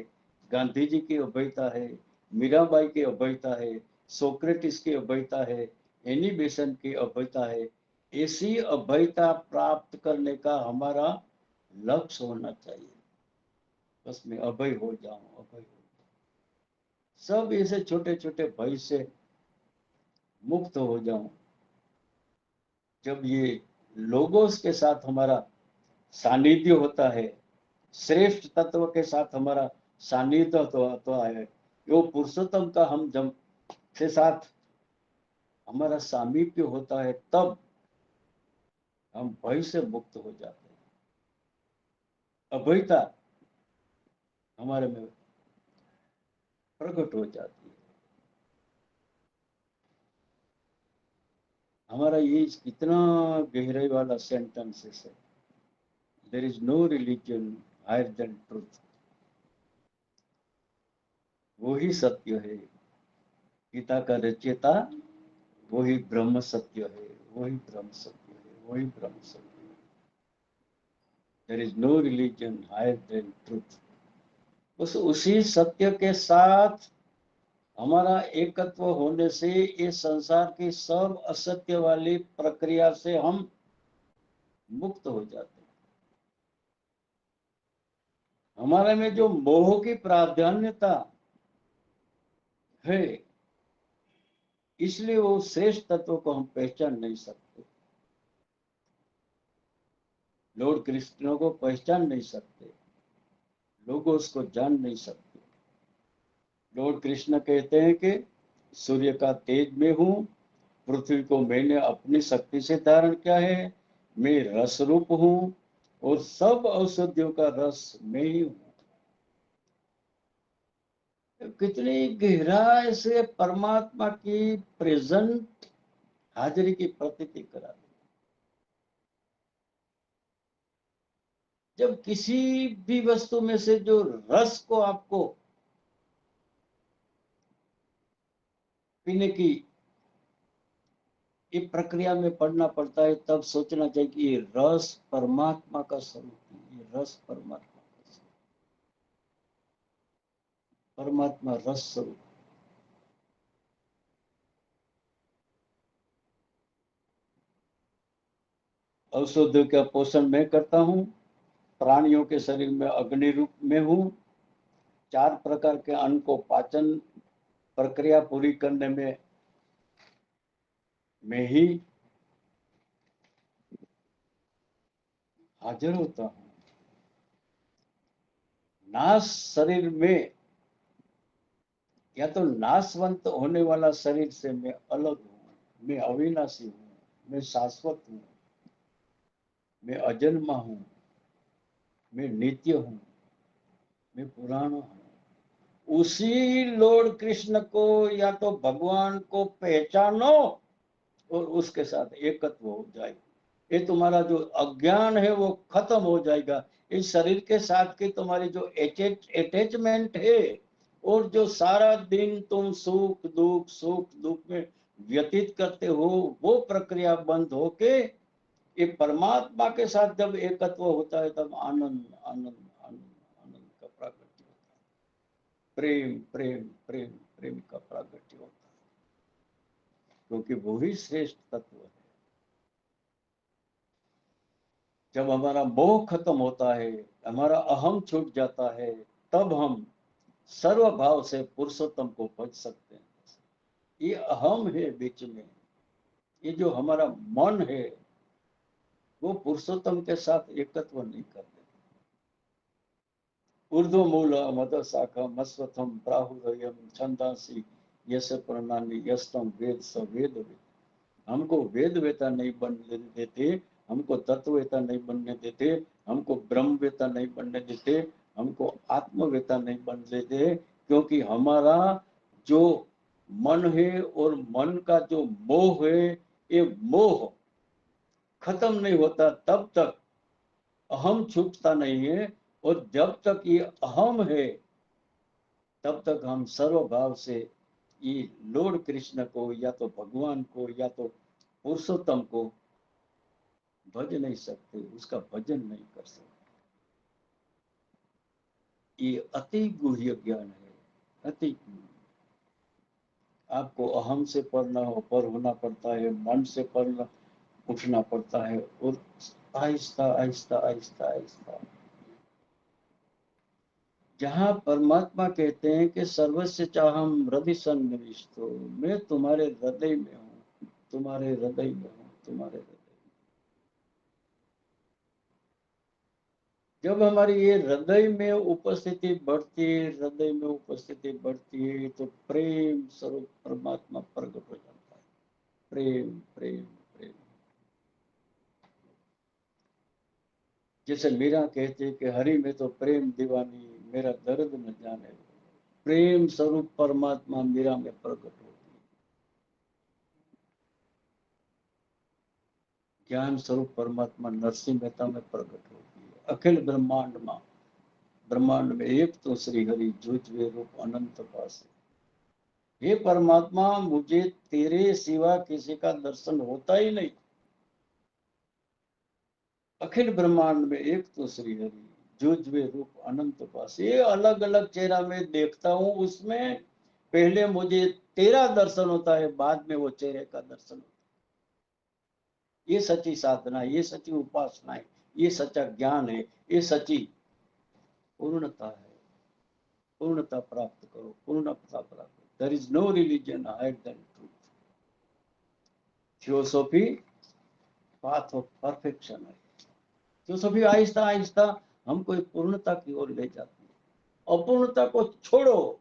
गांधी जी की अभयता है, मीराबाई की अभयता है, सोक्रेटिस की अभयता है, एनी बेसेंट की अभयता है। ऐसी अभयता प्राप्त करने का हमारा लक्ष्य होना चाहिए। बस मैं अभय हो जाऊं, अभय हो जाऊं। सब ऐसे छोटे छोटे भय से मुक्त हो जाऊं। जब ये लोगोस के साथ हमारा सानिध्य होता है, श्रेष्ठ तत्व के साथ हमारा सानिध्य होता है, वो पुरुषोत्तम का हम जब के साथ हमारा सामीप्य होता है, तब हम भय से मुक्त हो जाते हैं। अभयता हमारे में प्रकट हो जाती है। हमारा ये कितना गहराई वाला सेंटेंस है। There is no religion higher than truth. वही सत्य है, गीता का रचयिता वही ब्रह्म सत्य है, वही ब्रह्म सत्य है, वही ब्रह्म सत्य है। There is no religion higher than truth. उसी सत्य के साथ हमारा एकत्व होने से ये संसार की सब असत्य वाली प्रक्रिया से हम मुक्त हो जाते हैं। हमारे में जो मोह की प्राधान्यता है, इसलिए वो श्रेष्ठ तत्व को हम पहचान नहीं सकते, लॉर्ड कृष्ण को पहचान नहीं सकते, लोग उसको जान नहीं सकते। लॉर्ड कृष्ण कहते हैं कि सूर्य का तेज में हूं, पृथ्वी को मैंने अपनी शक्ति से धारण किया है, मैं रस रूप हूं, और सब औषधियों का रस मैं ही हूं। कितनी गहराई से परमात्मा की प्रेजेंट हाजिरी की प्रतीति करा दी। जब किसी भी वस्तु में से जो रस को आपको पीने की ये प्रक्रिया में पढ़ना पड़ता है, तब सोचना चाहिए कि ये रस परमात्मा का स्वरूप है, ये रस परमात्मा का स्वरूप, परमात्मा रस स्वरूप। औषधियों का पोषण मैं करता हूँ, प्राणियों के शरीर में अग्नि रूप में हूँ, 4 प्रकार के अन्न को पाचन प्रक्रिया पूरी करने में मैं ही हाजिर होता हूँ। नाश शरीर में, या तो नाशवंत होने वाला शरीर से मैं अलग हूँ, मैं अविनाशी हूँ, मैं शाश्वत हूँ, मैं अजन्मा हूँ, मैं नित्य हूँ, मैं पुराना हूँ। उसी लॉर्ड कृष्ण को या तो भगवान को पहचानो और उसके साथ एकत्व हो जाए। ये तुम्हारा जो अज्ञान है वो खत्म हो जाएगा। इस शरीर के साथ की तुम्हारी जो अटैचमेंट है, और जो सारा दिन तुम सुख दुख में व्यतीत करते हो, वो प्रक्रिया बंद होके ये परमात्मा के साथ जब एकत्व होता है, तब आनंद आनंद आनंद आनंद का प्रागट्य होता है। प्रेम प्रेम प्रेम प्रेम का प्रागट्य होता है, क्योंकि वो ही श्रेष्ठ तत्व है। जब हमारा मोह खत्म होता है, हमारा अहम छूट जाता है, तब हम सर्वभाव से पुरुषोत्तम को भज सकते हैं। ये अहम है बीच में, ये जो हमारा मन है वो पुरुषोत्तम के साथ एकत्व नहीं करते। ऊर्ध्वमूल मद शाखा मस्वथम प्राहुरयम छंदासी यश प्रणानी यस्तम वेद स वेद वेद। हमको वेद वेता नहीं बनने देते, हमको तत्ववेता नहीं बनने देते, हमको ब्रह्मवेता नहीं बनने देते, हमको आत्मवेता नहीं बनने देते, क्योंकि हमारा जो मन है और मन का जो मोह है, ये मोह खत्म नहीं होता तब तक अहम छूटता नहीं है। और जब तक ये अहम है तब तक हम सर्वभाव से ये लॉर्ड कृष्ण को या तो भगवान को या तो पुरुषोत्तम को भज नहीं सकते, उसका भजन नहीं कर सकते। ये अति गुह्य ज्ञान है, अति। आपको अहम से पर होना पड़ता है, मन से पर उठना पड़ता है, और आहिस्ता आहिस्ता आहिस्ता आहिस्ता जहाँ परमात्मा कहते हैं कि सर्वस्य चाहम हृदय सन्निविष्टो, मैं तुम्हारे हृदय में हूँ, तुम्हारे हृदय में हूँ, तुम्हारे हृदय। जब हमारी ये हृदय में उपस्थिति बढ़ती है, हृदय में उपस्थिति बढ़ती है, तो प्रेम स्वरूप परमात्मा प्रकट हो जाता है। प्रेम प्रेम प्रेम। जैसे मीरा कहते कि हरि में तो प्रेम दीवानी, मेरा दर्द न जाने। प्रेम स्वरूप परमात्मा मीरा में प्रकट होती है। ज्ञान स्वरूप परमात्मा नरसिंह मेहता में प्रकट होती है। अखिल ब्रह्मांड में एक तो श्री हरि जूझवे रूप अनंत पासे। हे परमात्मा, मुझे तेरे सिवा किसी का दर्शन होता ही नहीं। अखिल ब्रह्मांड में एक तो श्री हरि जूझवे रूप अनंत पासे। ये अलग अलग चेहरा में देखता हूँ, उसमें पहले मुझे तेरा दर्शन होता है, बाद में वो चेहरे का दर्शन होता है। ये सच्ची साधना, ये सच्ची उपासना है, ये सच्चा ज्ञान है, ये सच्ची पूर्णता है। पूर्णता प्राप्त करो, पूर्णता प्राप्त करो। There is no religion higher than truth. Theosophy path of perfection है। थियोसॉफी आहिस्ता आहिस्ता हमको एक पूर्णता की ओर ले जाती है। अपूर्णता को छोड़ो।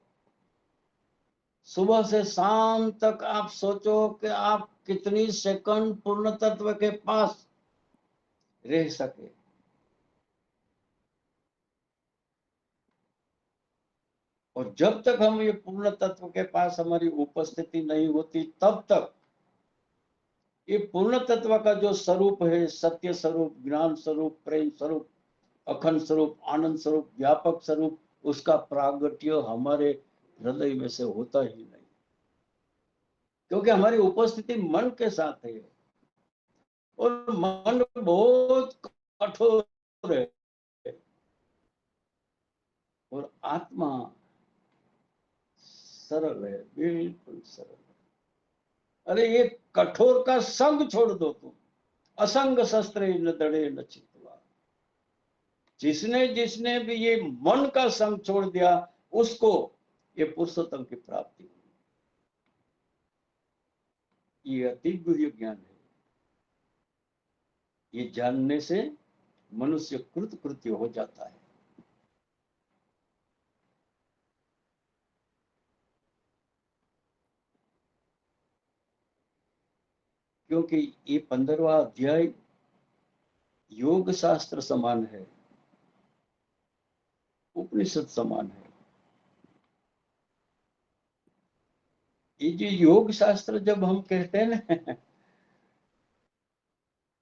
सुबह से शाम तक आप सोचो कि आप कितनी सेकंड पूर्ण तत्व के पास रह सके। और जब तक हम ये पूर्ण तत्व के पास हमारी उपस्थिति नहीं होती, तब तक ये पूर्ण तत्व का जो स्वरूप है, सत्य स्वरूप, ज्ञान स्वरूप, प्रेम स्वरूप, अखंड स्वरूप, आनंद स्वरूप, व्यापक स्वरूप, उसका प्रागट्य हमारे हृदय में से होता ही नहीं। क्योंकि हमारी उपस्थिति मन के साथ है, और मन बहुत कठोर है, और आत्मा सरल है, बिल्कुल सरल। अरे ये कठोर का संग छोड़ दो तुम। असंग शस्त्र न दड़े न चितवा। जिसने जिसने भी ये मन का संग छोड़ दिया, उसको ये पुरुषोत्तम की प्राप्ति हुई। ये अति गुह्य ज्ञान है। ये जानने से मनुष्य कृतकृत्य हो जाता है। क्योंकि ये 15वां अध्याय योग शास्त्र समान है, उपनिषद समान है। ये जो योग शास्त्र जब हम कहते हैं ना,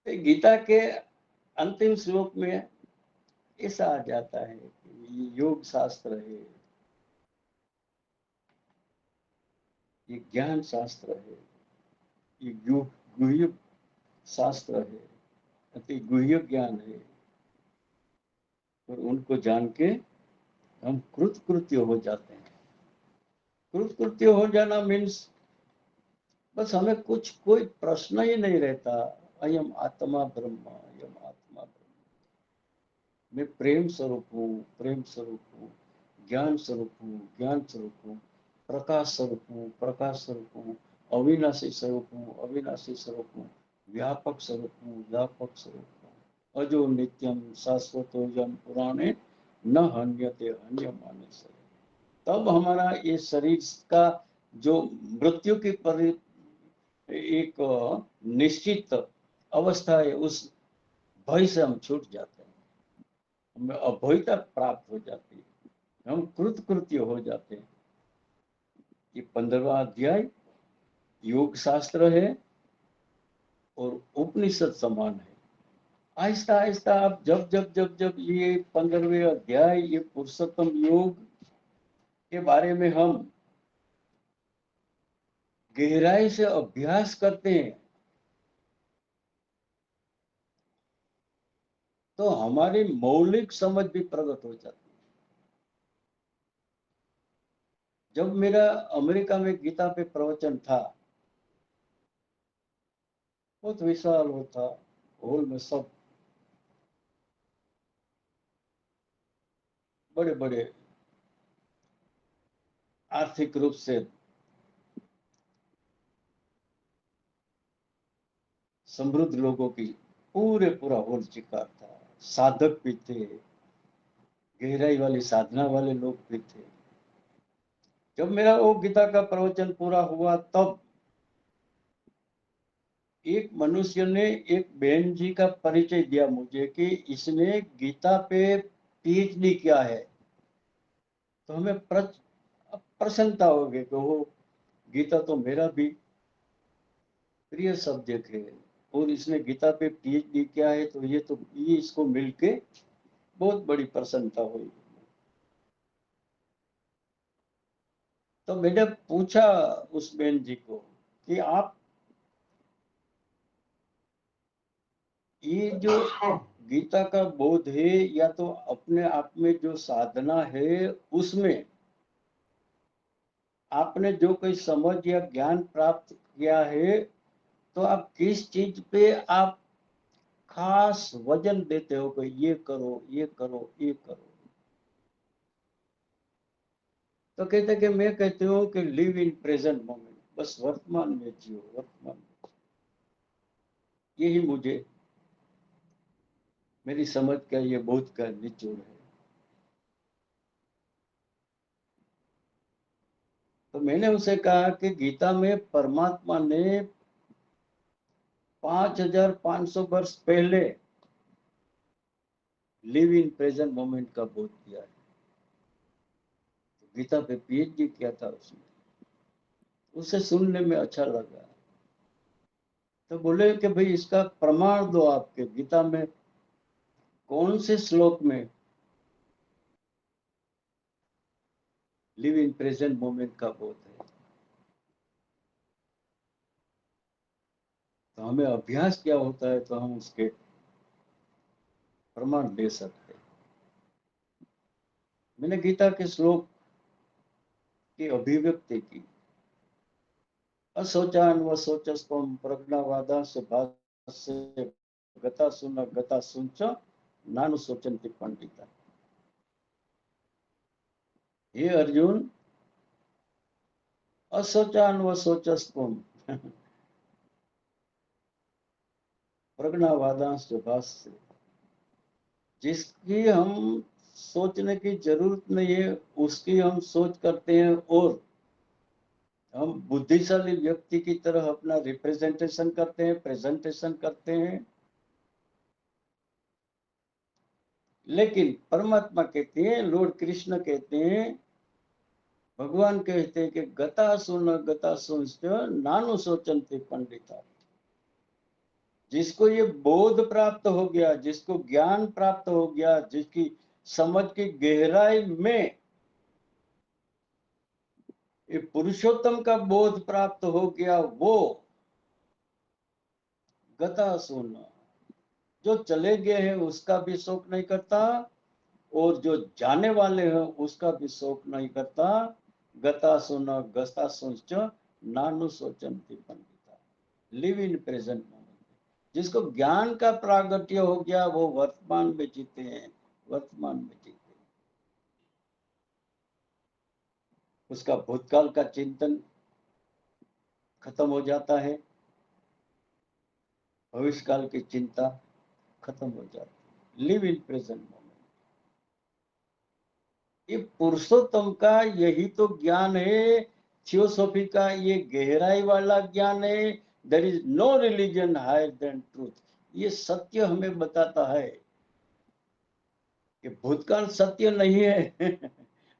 गीता के अंतिम श्लोक में ऐसा आ जाता है कि ये योग शास्त्र है, ये ज्ञान शास्त्र है, ये गुह्य शास्त्र है, अति गुह्य ज्ञान है। और उनको जान के हम कृतकृत्य हो जाते हैं। कृतकृत्य हो जाना मीन्स बस हमें कुछ कोई प्रश्न ही नहीं रहता। अयम आत्मा ब्रह्म, अयम आत्मा ब्रह्म। मैं प्रेम स्वरूप हूँ, प्रेम स्वरूप हूँ, ज्ञान स्वरूप हूँ, ज्ञान स्वरूप हूँ, प्रकाश स्वरूप हूँ, प्रकाश स्वरूप हूँ, अविनाशी स्वरूप हूँ, अविनाशी स्वरूप हूँ, व्यापक स्वरूप हूँ, व्यापक स्वरूप हूँ, अजो नित्यम शाश्वतोऽयं पुराणे न हन्यते हन्यमाने शरीर। तब हमारा ये शरीर का जो मृत्यु की एक निश्चित अवस्था है, उस भय से हम छूट जाते हैं, हमें अभयता प्राप्त हो जाती है, हम कृतकृत्य हो जाते हैं। ये 15वां अध्याय योग शास्त्र है और उपनिषद समान है। आहिस्ता आहिस्ता आप जब जब जब जब ये 15वें अध्याय, ये पुरुषोत्तम योग के बारे में हम गहराई से अभ्यास करते हैं, तो हमारी मौलिक समझ भी प्रकट हो जाती है। जब मेरा अमेरिका में गीता पे प्रवचन था, बहुत विशाल होता हॉल में, सब बड़े बड़े आर्थिक रूप से समृद्ध लोगों की पूरा हॉल चिका था, साधक भी थे, गहराई वाली साधना वाले लोग भी थे। जब मेरा वो गीता का प्रवचन पूरा हुआ, तब एक मनुष्य ने एक बहन जी का परिचय दिया मुझे कि इसने गीता पे पीएचडी किया है। तो हमें प्रसन्नता हो गई कि वो गीता तो मेरा भी प्रिय सब्जेक्ट है, और इसने गीता पे पीएचडी किया है, तो ये इसको मिलके बहुत बड़ी प्रसन्नता हुई। तो मैंने पूछा उस बहन जी को कि आप ये जो गीता का बोध है, या तो अपने आप में जो साधना है, उसमें आपने जो कोई समझ या ज्ञान प्राप्त किया है, तो आप किस चीज पे आप खास वजन देते हो कि ये करो, ये करो, ये करो। तो कहते कि मैं कहती हूँ कि लिव इन प्रेजेंट मोमेंट, बस वर्तमान में जियो, वर्तमान में। यही मुझे मेरी समझ का ये बोध का निचोड़ है। तो मैंने उसे कहा कि गीता में परमात्मा ने 5500 वर्ष पहले लिव इन प्रेजेंट मोमेंट का बोध किया है। तो गीता पे पीएचडी किया था उसने, उसे सुनने में अच्छा लगा। तो बोले कि भाई इसका प्रमाण दो, आपके गीता में कौन से श्लोक में लिव इन प्रेजेंट मोमेंट का बोध है। तो हमें अभ्यास क्या होता है, तो हम उसके प्रमाण दे सकते हैं। मैंने गीता के श्लोक की अभिव्यक्ति की, असोचान व सोचस्पम प्रज्ञावादांश भाष्य गता सुंच नानु सोचन्ति पंडिता। हे अर्जुन, असोचान व सोचस्पम प्रज्ञावादांश भाष्य, जिसकी हम सोचने की जरूरत नहीं है, उसकी हम सोच करते हैं, और हम बुद्धिशाली व्यक्ति की तरह अपना रिप्रेजेंटेशन करते हैं, प्रेजेंटेशन करते हैं। लेकिन परमात्मा कहते हैं, लॉर्ड कृष्ण कहते हैं, भगवान कहते हैं कि गता सुन नानु सोचन्ति पंडिता। जिसको ये बोध प्राप्त हो गया, जिसको ज्ञान प्राप्त हो गया, जिसकी समझ की गहराई में ये पुरुषोत्तम का बोध प्राप्त हो गया, वो गता सुन, जो चले गए हैं उसका भी शोक नहीं करता, और जो जाने वाले हैं उसका भी शोक नहीं करता। गता सुन गता सुच नानु सोचन्ति Pandita, live in present moment. जिसको ज्ञान का प्रागट्य हो गया, वो वर्तमान में जीते हैं, वर्तमान में जीते। उसका भूतकाल का चिंतन खत्म हो जाता है, भविष्य काल की चिंता खत्म हो जाती है। Live in present moment. ये पुरुषोत्तम का यही तो ज्ञान है। थियोसॉफी का ये गहराई वाला ज्ञान है। There is no religion higher than truth. ये सत्य हमें बताता है कि भूतकाल सत्य नहीं है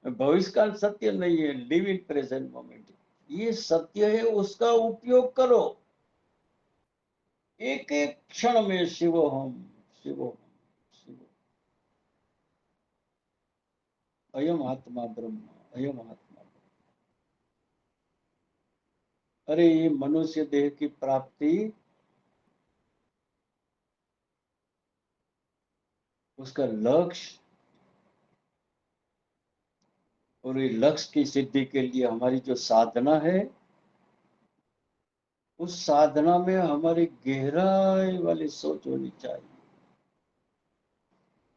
भविष्य काल सत्य नहीं है। लिव इन प्रेजेंट मोमेंट ये सत्य है, उसका उपयोग करो। एक एक क्षण में शिवोहम शिवोहम शिवोहम, अयम आत्मा ब्रह्म, अयम आत्मा। अरे ये मनुष्य देह की प्राप्ति, उसका लक्ष्य, और ये लक्ष्य की सिद्धि के लिए हमारी जो साधना है, उस साधना में हमारी गहराई वाली सोच होनी चाहिए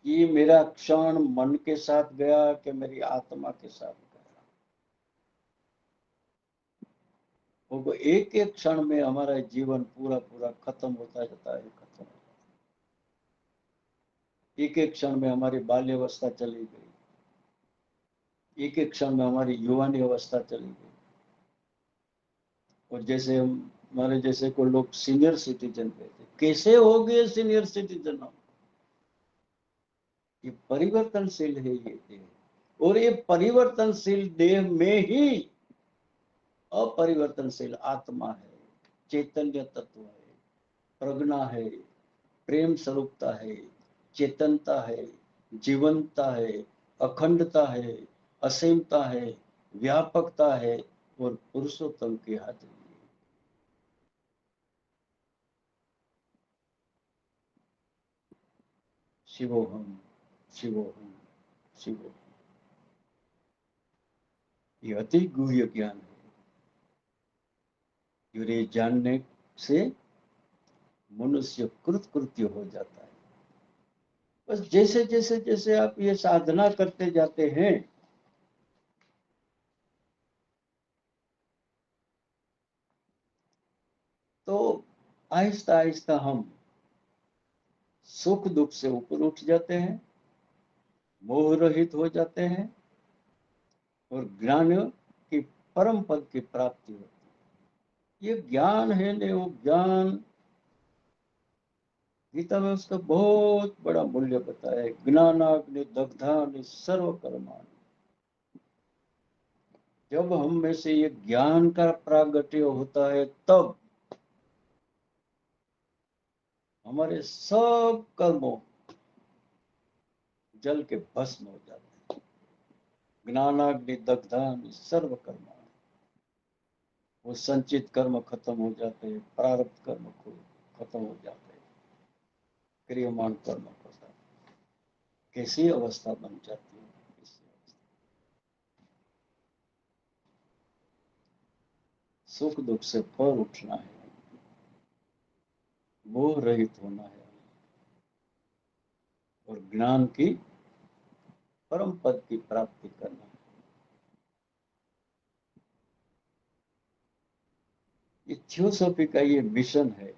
कि ये मेरा क्षण मन के साथ गया कि मेरी आत्मा के साथ गया। वो एक एक क्षण में हमारा जीवन पूरा पूरा खत्म होता जाता है, खत्म। एक एक क्षण में हमारी बाल्यावस्था चली गई, एक एक क्षण में हमारी युवानी अवस्था चली गई। और जैसे हमारे जैसे को लोग सीनियर सिटीजन कहते, कैसे हो गए सीनियर सिटीजन हम? ये परिवर्तनशील है ये देह, और ये परिवर्तनशील देह में ही अपरिवर्तनशील आत्मा है, चैतन्य तत्व है, प्रज्ञा है, प्रेम स्वरूपता है, चेतनता है, जीवंतता है, अखंडता है, असीमता है, व्यापकता है, और पुरुषोत्तम की हाजिरी है। शिवोहम शिवोहम शिवोहम। ये अति गुह्य ज्ञान है, और ये जानने से मनुष्य कृतकृत्य हो जाता है। बस जैसे जैसे जैसे आप ये साधना करते जाते हैं, तो आहिस्ता आहिस्ता हम सुख दुख से ऊपर उठ जाते हैं, मोह रहित हो जाते हैं, और ज्ञान की परम पद की प्राप्ति होती है। ये ज्ञान है ने वो ज्ञान, गीता में उसका बहुत बड़ा मूल्य बताया है। ज्ञानाग्नि दग्धानि सर्व कर्माणि। जब हम में से ये ज्ञान का प्रागट्य होता है, तब हमारे सब कर्मों जल के भस्म हो जाते हैं। ज्ञानाग्नि दग्धानि सर्व कर्माणि। वो संचित कर्म खत्म हो जाते हैं, प्रारब्ध कर्म खत्म हो जाते हैं, क्रियमान कर्म होता है। कैसी अवस्था बन जाती है? सुख दुख से पर उठना है, मोह रहित होना है, और ज्ञान की परम पद की प्राप्ति करना है। ये थियोसॉफी का ये मिशन है।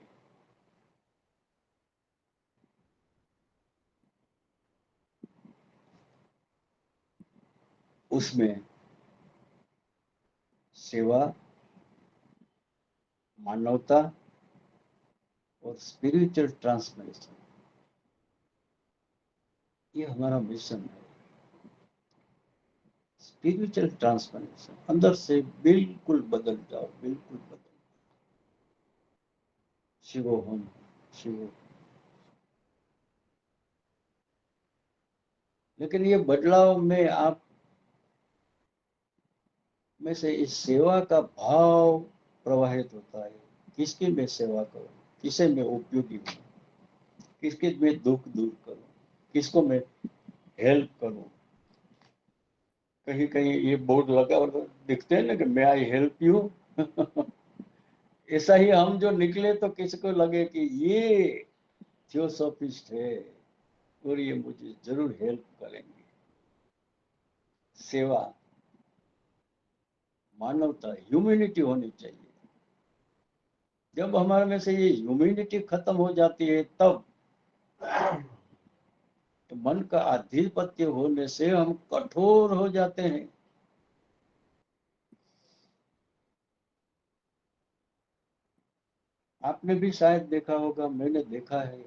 उसमें सेवा, मानवता और स्पिरिचुअल ट्रांसफॉर्मेशन, ये हमारा मिशन है। स्पिरिचुअल ट्रांसफॉर्मेशन, अंदर से बिल्कुल बदल जाओ, बिल्कुल बदल। शिवोहम शिवोहम। लेकिन ये बदलाव में आप में से इस सेवा का भाव प्रवाहित होता है। किसकी मैं सेवा करूं, किसे मैं उपयोगी हूं, किसके मैं दुख दूर करूं, किसको मैं हेल्प करूं। कहीं कहीं ये बोर्ड लगा और दिखते हैं ना कि मैं आई हेल्प यू ऐसा ही हम जो निकले तो किसी को लगे कि ये थियोसॉफिस्ट है, और ये मुझे जरूर हेल्प करेंगे। सेवा, मानवता, ह्यूमैनिटी होनी चाहिए। जब हमारे में से ये ह्यूमैनिटी खत्म हो जाती है तब तो मन का आधिपत्य होने से हम कठोर हो जाते हैं। आपने भी शायद देखा होगा, मैंने देखा है।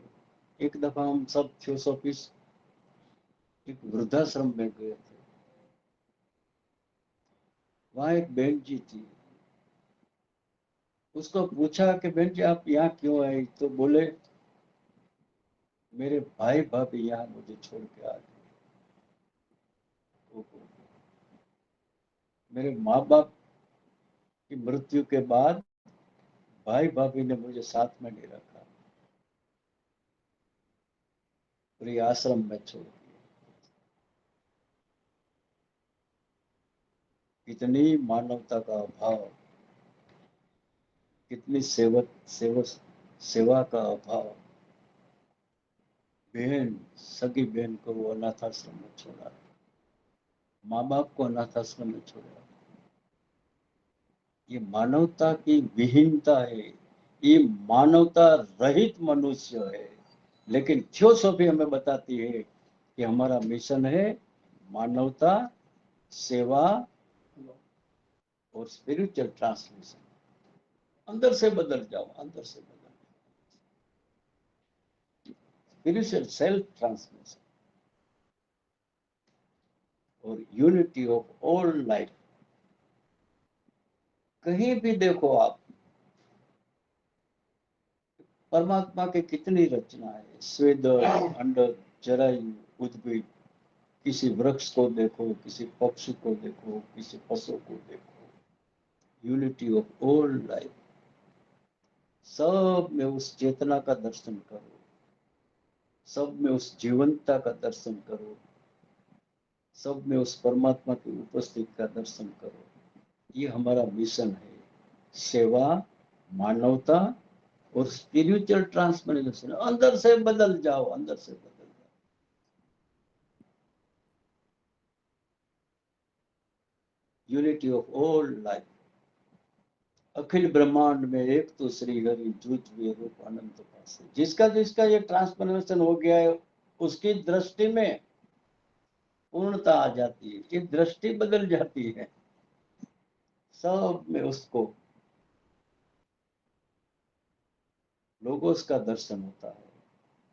एक दफा हम सब थियोसॉफिस्ट एक वृद्धाश्रम में गए थे। वहां एक बहन जी थी। उसको पूछा कि बहन जी आप यहाँ क्यों आई? तो बोले मेरे भाई भाभी यहाँ मुझे छोड़ के आ गए। मेरे माँ बाप की मृत्यु के बाद भाई भाभी ने मुझे साथ में नहीं रखा और ये आश्रम में छोड़ दिया। कितनी मानवता का अभाव, कितनी सेवा का अभाव। बहन, सगी बहन को वो अनाथ आश्रम में छोड़ा, माँ बाप को अनाथ आश्रम में छोड़ा। ये मानवता की विहीनता है, ये मानवता रहित मनुष्य है। लेकिन थियोसॉफी हमें बताती है कि हमारा मिशन है मानवता, सेवा और स्पिरिचुअल ट्रांसलेशन। अंदर से बदल जाओ, अंदर से बदल, स्पिरिचुअल सेल्फ ट्रांसलेशन और यूनिटी ऑफ ऑल लाइफ। कहीं भी देखो आप, परमात्मा की कितनी रचना है। स्वेद, अंडर, जरायु, उद्भिद। किसी वृक्ष को देखो, किसी पक्षी को देखो, किसी पशु को देखो। Unity of all life. सब में उस चेतना का दर्शन करो, सब में उस जीवंतता का दर्शन करो, सब में उस परमात्मा की उपस्थिति का दर्शन करो। ये हमारा मिशन है। सेवा, मानवता और स्पिरिचुअल ट्रांसफॉर्मेशन। अंदर से बदल जाओ, अंदर से बदल जाओ। Unity of all life. अखिल ब्रह्मांड में एक तो श्री हरि जूझवे रूप अनंत पासे। जिसका जिसका ये ट्रांसफॉर्मेशन हो गया है, उसकी दृष्टि में पूर्णता आ जाती है, ये दृष्टि बदल जाती है। सब में उसको लोगोस का दर्शन होता है,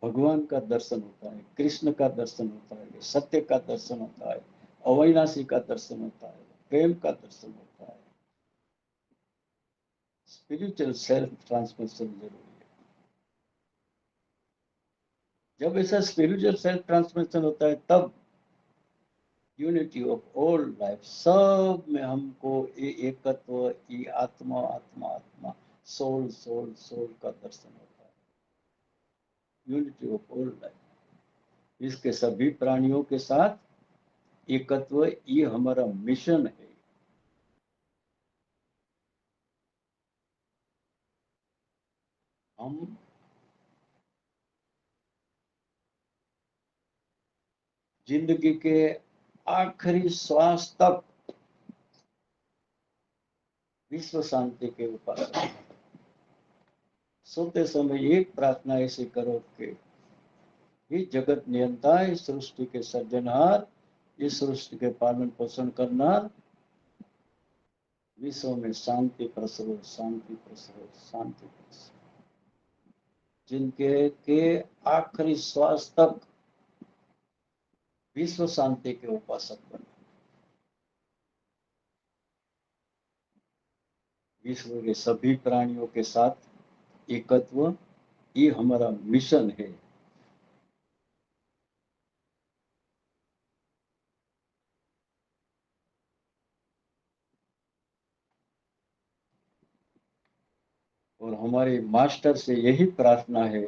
भगवान का दर्शन होता है, कृष्ण का दर्शन होता है, सत्य का दर्शन होता है, अविनाशी का दर्शन होता है, प्रेम का दर्शन होता है। स्पिरिचुअल सेल्फ ट्रांसफॉर्मेशन जरूरी है। जब ऐसा स्पिरिचुअल सेल्फ ट्रांसफॉर्मेशन होता है तब यूनिटी ऑफ ऑल लाइफ। सब में हमको ये एकत्व, ये आत्मा आत्मा आत्मा, सोल सोल सोल का दर्शन होता है। Unity of all life. इसके सभी प्राणियों के साथ एकत्व, ये हमारा मिशन है। हम जिंदगी के आखिरी श्वास तक विश्व शांति के उपासक। सोते समय एक प्रार्थना ऐसी करो कि हे जगत नियंता, इस सृष्टि के सर्जनहार, इस सृष्टि के पालन पोषण करनार, विश्व में शांति प्रसरो, शांति प्रसरो, शांति प्रसरो। जिनके के आखिरी श्वास तक विश्व शांति के उपासक बने। विश्व के सभी प्राणियों के साथ एकत्व, ये हमारा मिशन है। और हमारे मास्टर से यही प्रार्थना है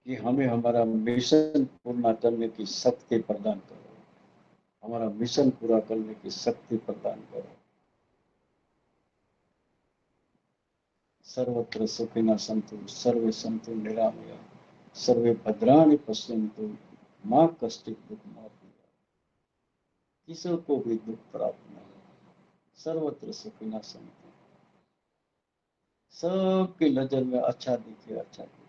कि हमें हमारा मिशन पूर्ण करने की शक्ति प्रदान करो, हमारा मिशन पूरा करने की शक्ति प्रदान करो। सर्वत्र सुखिनः सन्तु सर्वे सन्तु निरामया सर्वे भद्राणि पश्यन्तु मां कश्चित् दुःखमाप्नुयात्। किसी को भी दुख प्राप्त न हो, सर्वत्र सुखिनः सन्तु। सबकी नजर में अच्छा दिखे, अच्छा दिखे।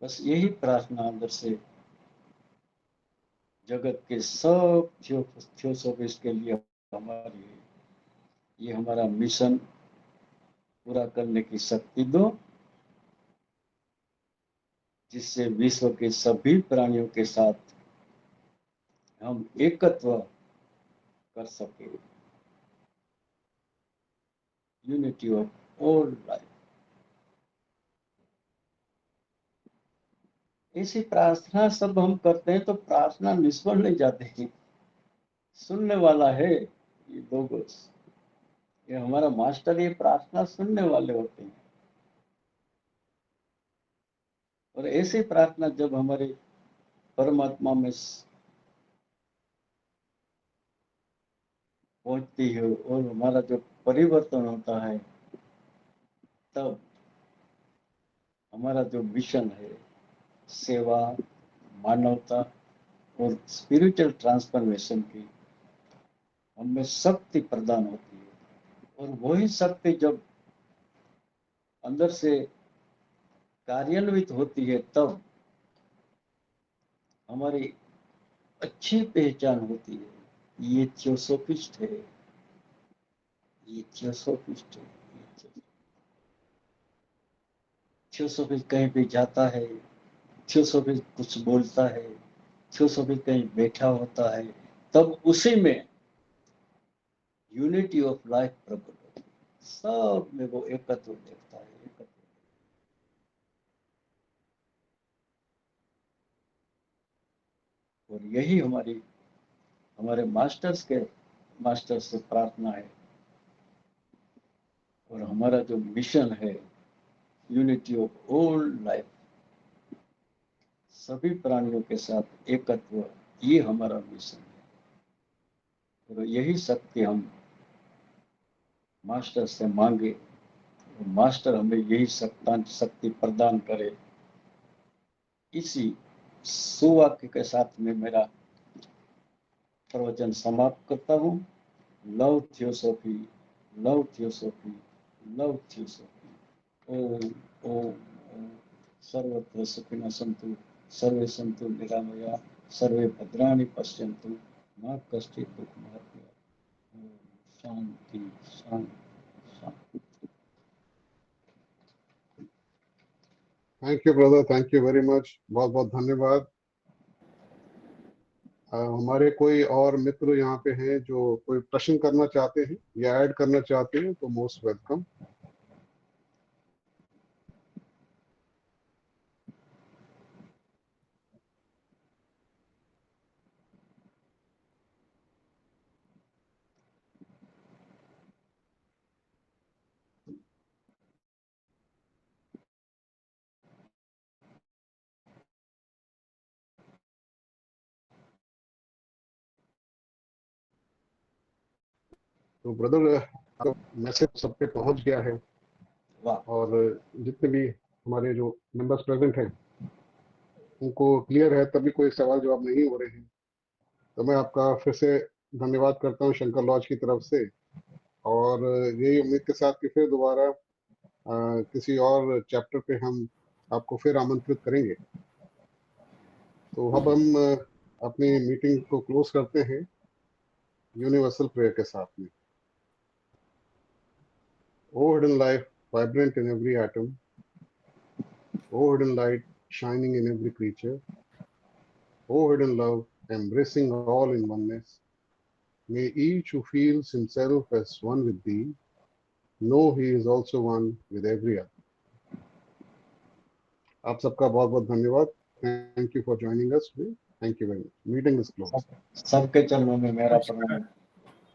बस यही प्रार्थना अंदर से जगत के सब थियोसॉफिस्ट के लिए हमारी है। ये हमारा मिशन पूरा करने की शक्ति दो, जिससे विश्व के सभी प्राणियों के साथ हम एकत्व कर सके। Unity of all life. ऐसी प्रार्थना सब हम करते हैं तो प्रार्थना निष्फल नहीं जाती है। सुनने वाला है ये लोगोस, ये हमारा मास्टर, ये प्रार्थना सुनने वाले होते हैं। और ऐसी प्रार्थना जब हमारे परमात्मा में पहुंचती है और हमारा जो परिवर्तन होता है, तब हमारा जो मिशन है, सेवा, मानवता और स्पिरिचुअल ट्रांसफॉर्मेशन की, हमें शक्ति प्रदान होती है। और वही शक्ति जब अंदर से कार्यान्वित होती है, तब हमारी अच्छी पहचान होती है। ये थियोसॉफिस्ट है, ये थियोसॉफिस्ट है। थियोसॉफिस्ट कहीं भी जाता है, थियोसॉफिस्ट कुछ बोलता है, थियोसॉफिस्ट कहीं बैठा होता है, तब उसी में यूनिटी ऑफ लाइफ प्रकट होती है। सब में वो एकत्व देखता है, एकत्व। और यही हमारे मास्टर से प्रार्थना है। और हमारा जो मिशन है, यूनिटी ऑफ ऑल लाइफ, सभी प्राणियों के साथ एकत्व, ये हमारा मिशन है। और यही शक्ति हम मास्टर से मांगे, और मास्टर हमें यही शक्ति प्रदान करे। इसी सुवाक्य के साथ में मेरा प्रवचन समाप्त करता हूँ। Love theosophy, love theosophy, love theosophy. ओम ओम ओम। सर्वत्र सुखिनः सन्तु, सर्वे सन्तु निरामया, सर्वे भद्राणि पश्यन्तु, मा कश्चित् दुःखमाप्नुयात्। ओम शांति शांति शांति। Thank you brother, thank you very much, बहुत बहुत धन्यवाद। हमारे कोई और मित्र यहाँ पे हैं जो कोई प्रश्न करना चाहते हैं या ऐड करना चाहते हैं तो मोस्ट वेलकम। तो ब्रदर मैसेज सब पे पहुंच गया है, वाह। और जितने भी हमारे जो मेंबर्स प्रेजेंट हैं उनको क्लियर है, तभी कोई सवाल जवाब नहीं हो रहे हैं। तो मैं आपका फिर से धन्यवाद करता हूँ शंकर लॉज की तरफ से, और यही उम्मीद के साथ कि फिर दोबारा किसी और चैप्टर पे हम आपको फिर आमंत्रित करेंगे। तो अब हम अपनी मीटिंग को क्लोज करते हैं यूनिवर्सल प्रेयर के साथ में। O hidden life, vibrant in every atom, O hidden light, shining in every creature, O hidden love, embracing all in oneness, may each who feels himself as one with thee know he is also one with every other. आप सबका बहुत बहुत धन्यवाद। Thank you for joining us today. Thank you very much. Meeting is close. सबके चरणों में मेरा प्रणाम।